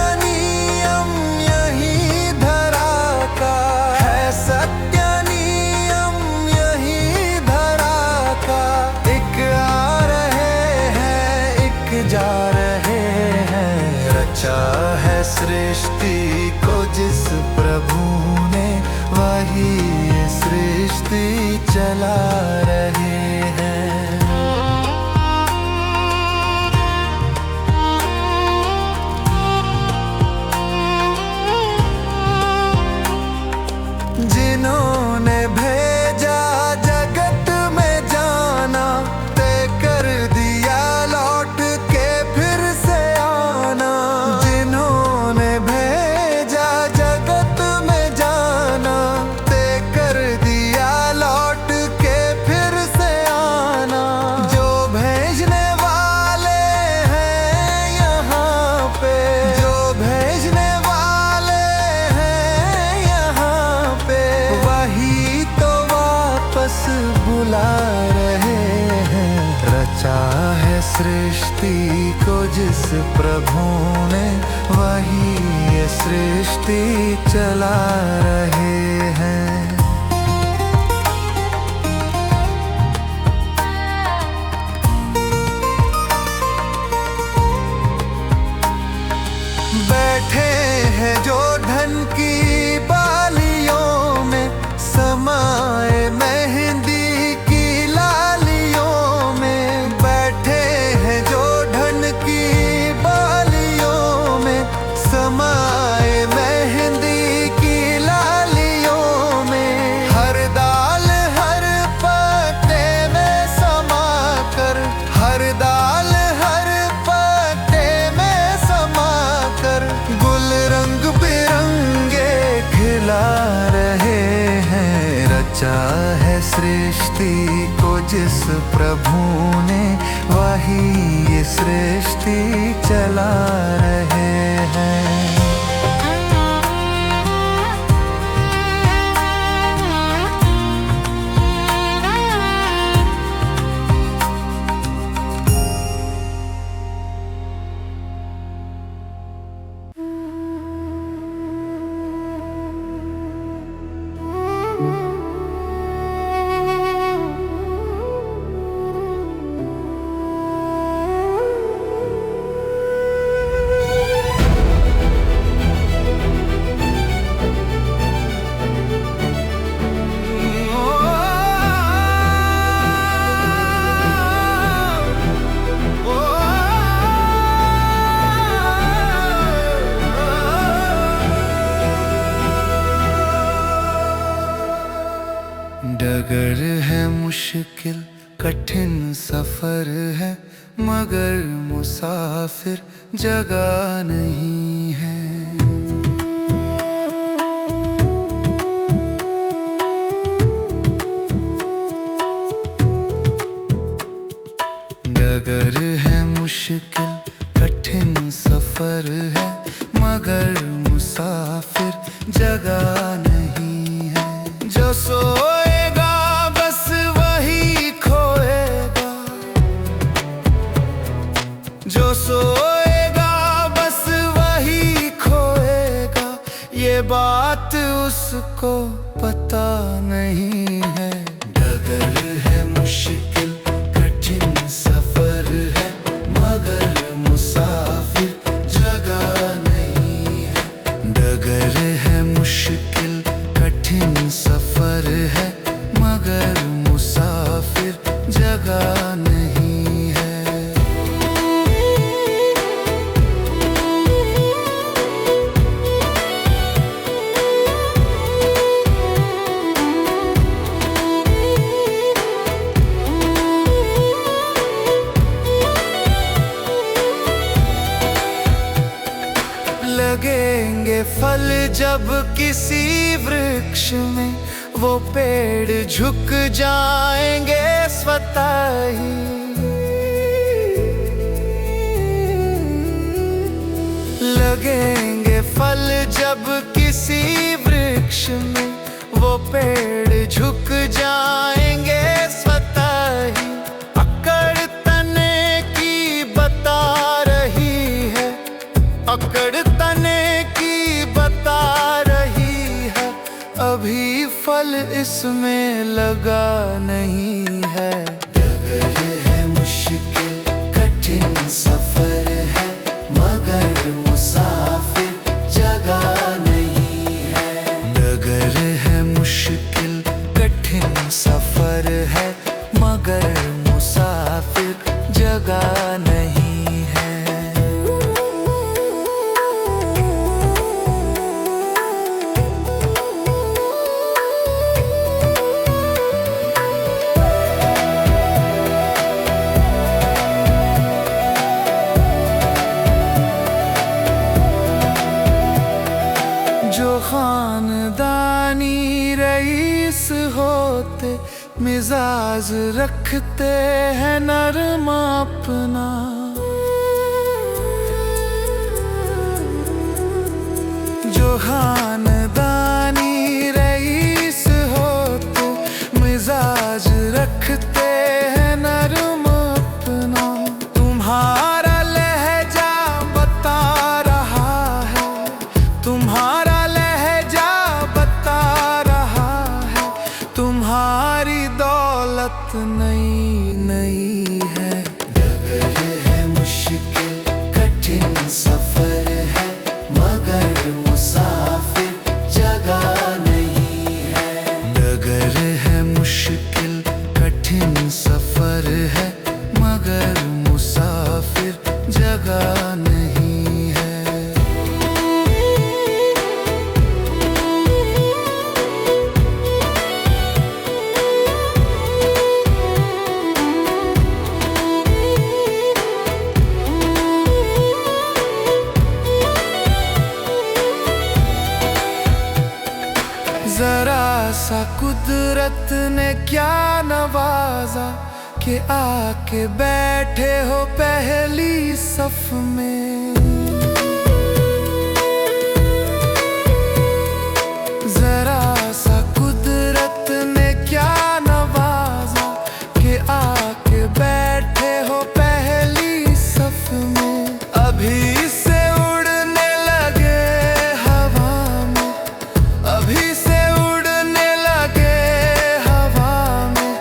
रचा है सृष्टि को जिस प्रभु ने, वही ये सृष्टि चला रहे हैं। जिन्होंने भेजा जगत में जाना, तय कर दिया लौट के फिर से आना। जिन्होंने भेजा जगत में जाना, तय कर दिया लौट के फिर से आना। जो भेजने वाले हैं यहाँ पे, जो भेजने वाले हैं यहाँ पे, वही तो वापस बुला रहे हैं। रचा है सृष्टि को जिस प्रभु ने, वही ये सृष्टि चला रहे हैं। बैठे हैं जो धन की बालियों में, समाए मेहंदी की लालियों में। बैठे हैं जो धन की बालियों में, समाए मेहंदी की लालियों में। हर दाल हर पत्ते में समा कर, हर दाल हर पत्ते में समा कर, गुल रंग बिरंगे खिला रहे हैं। रचा है सृष्टि को जिस प्रभु ने, वही ये सृष्टि चला रहे हैं। डगर है मुश्किल कठिन सफर है, मगर मुसाफिर जगह नहीं है। डगर है मुश्किल कठिन सफर है, मगर मुसाफिर जगह नहीं है। जो सोएगा बस वही खोएगा, जो सोएगा बस वही खोएगा। ये बात उसको पता नहीं है। डगर है मुश्किल कठिन सफर है, मगर मुसाफिर जगह नहीं है। डगर है मुश्किल कठिन सफर है, मगर मुसाफिर जगह नहीं है। लगेंगे फल जब किसी वृक्ष में, वो पेड़ झुक जाएंगे स्वतः ही। लगेंगे फल जब किसी वृक्ष में, वो पेड़ झुक जाएंगे स्वतः ही। अकड़ तने की बता रही है, अकड़ तने की बता रही है। अभी फल इसमें लगा नहीं है। डगर है मुश्किल कठिन सफर है, मगर मुसाफिर मिजाज रखते हैं नरम अपना। जो खानदानी रईस हो तो मिजाज रखते हैं नरम अपना। तुम्हारा लहजा बता रहा है, तुम्हारा लहजा बता रहा है, तुम्हारी दौलत नई नई है। डगर है मुश्किल कठिन सफर है, मगर मुसाफिर जगह नहीं है। डगर है मुश्किल कठिन सफर है, मगर मुसाफिर जगह नहीं है। जरा सा कुदरत ने क्या नवाजा कि आके बैठे हो पहली सफ में। जरा सा कुदरत ने क्या नवाजा कि आके बैठे हो पहली सफ में। अभी से उड़ने लगे हवा में, अभी से उड़ने लगे हवा में।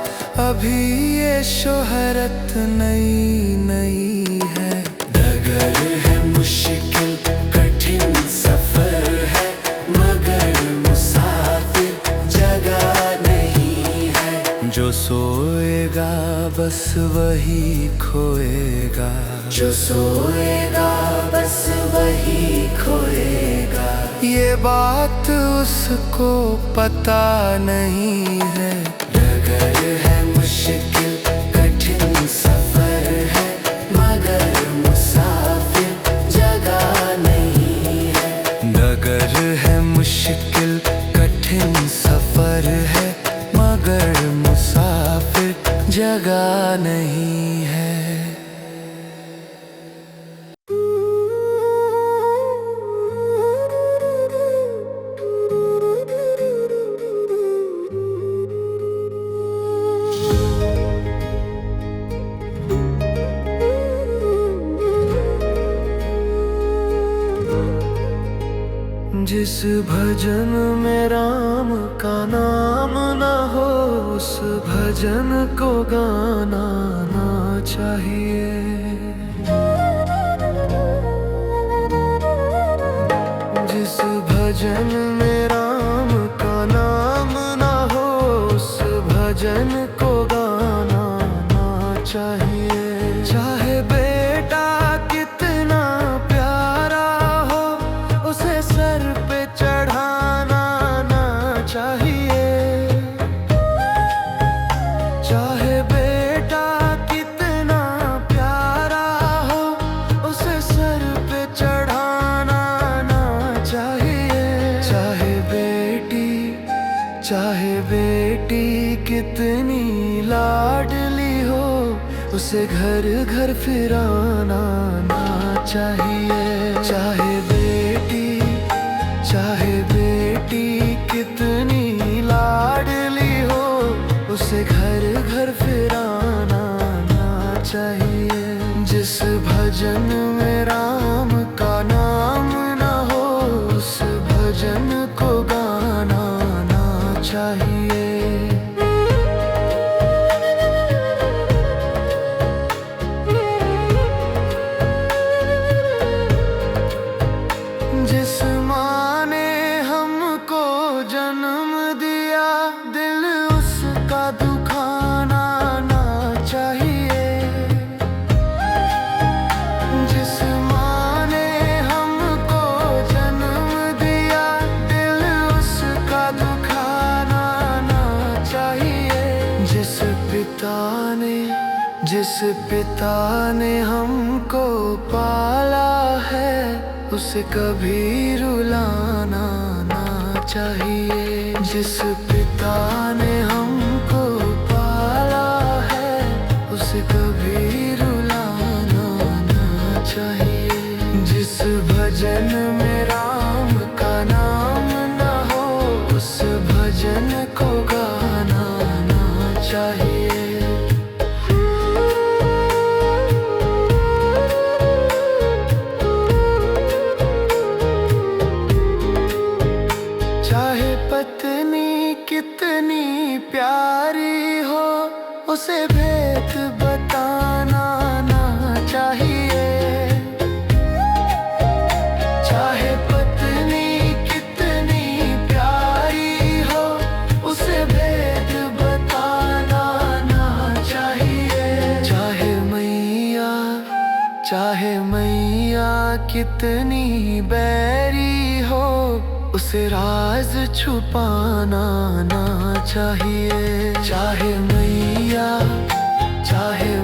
अभी ये शोहरत नई नई है। डगर है मुश्किल कठिन सफर है, मगर मुसाफिर जगह नहीं है। जो सोएगा बस वही खोएगा, जो सोएगा बस वही खोएगा। ये बात उसको पता नहीं है। डगर है मुश्किल कठिन सफर है, मगर मुसाफिर जगह नहीं है। डगर है मुश्किल कठिन सफर है, मगर मुसाफिर जगह नहीं है। जिस भजन में राम का नाम न हो, उस भजन को गाना ना चाहिए। जिस भजन में राम का नाम न हो, उस भजन को गाना ना चाहिए। चाहे बेटा कितना प्यारा हो, उसे सर पे चढ़ाना ना चाहिए। चाहे बेटा कितना प्यारा हो, उसे सर पे चढ़ाना ना चाहिए। चाहे बेटी कितनी लाडली हो, उसे घर घर फिराना ना चाहिए। चाहे बेटी कितनी लाडली हो, उसे घर घर फिराना ना चाहिए। जिस भजन में राम का नाम न हो, उस भजन को गाना ना चाहिए। जिस माँ ने हमको जन्म दिया, दिल उसका दुखाना ना चाहिए। जिस माँ ने हमको जन्म दिया, दिल उसका दुखाना ना चाहिए। जिस पिता ने हमको पाला है, उसे कभी रुलाना ना चाहिए। जिस पिता ने हमको पाला भजन में राम का नाम ना हो, उस भजन को गाना ना चाहिए। चाहे पत्नी कितनी प्यारी हो, उसे भेद बताना ना चाहिए। चाहे पत्नी कितनी प्यारी हो, उसे भेद बताना ना चाहिए। चाहे मैया कितनी बैरी हो, उसे राज छुपाना ना चाहिए। चाहे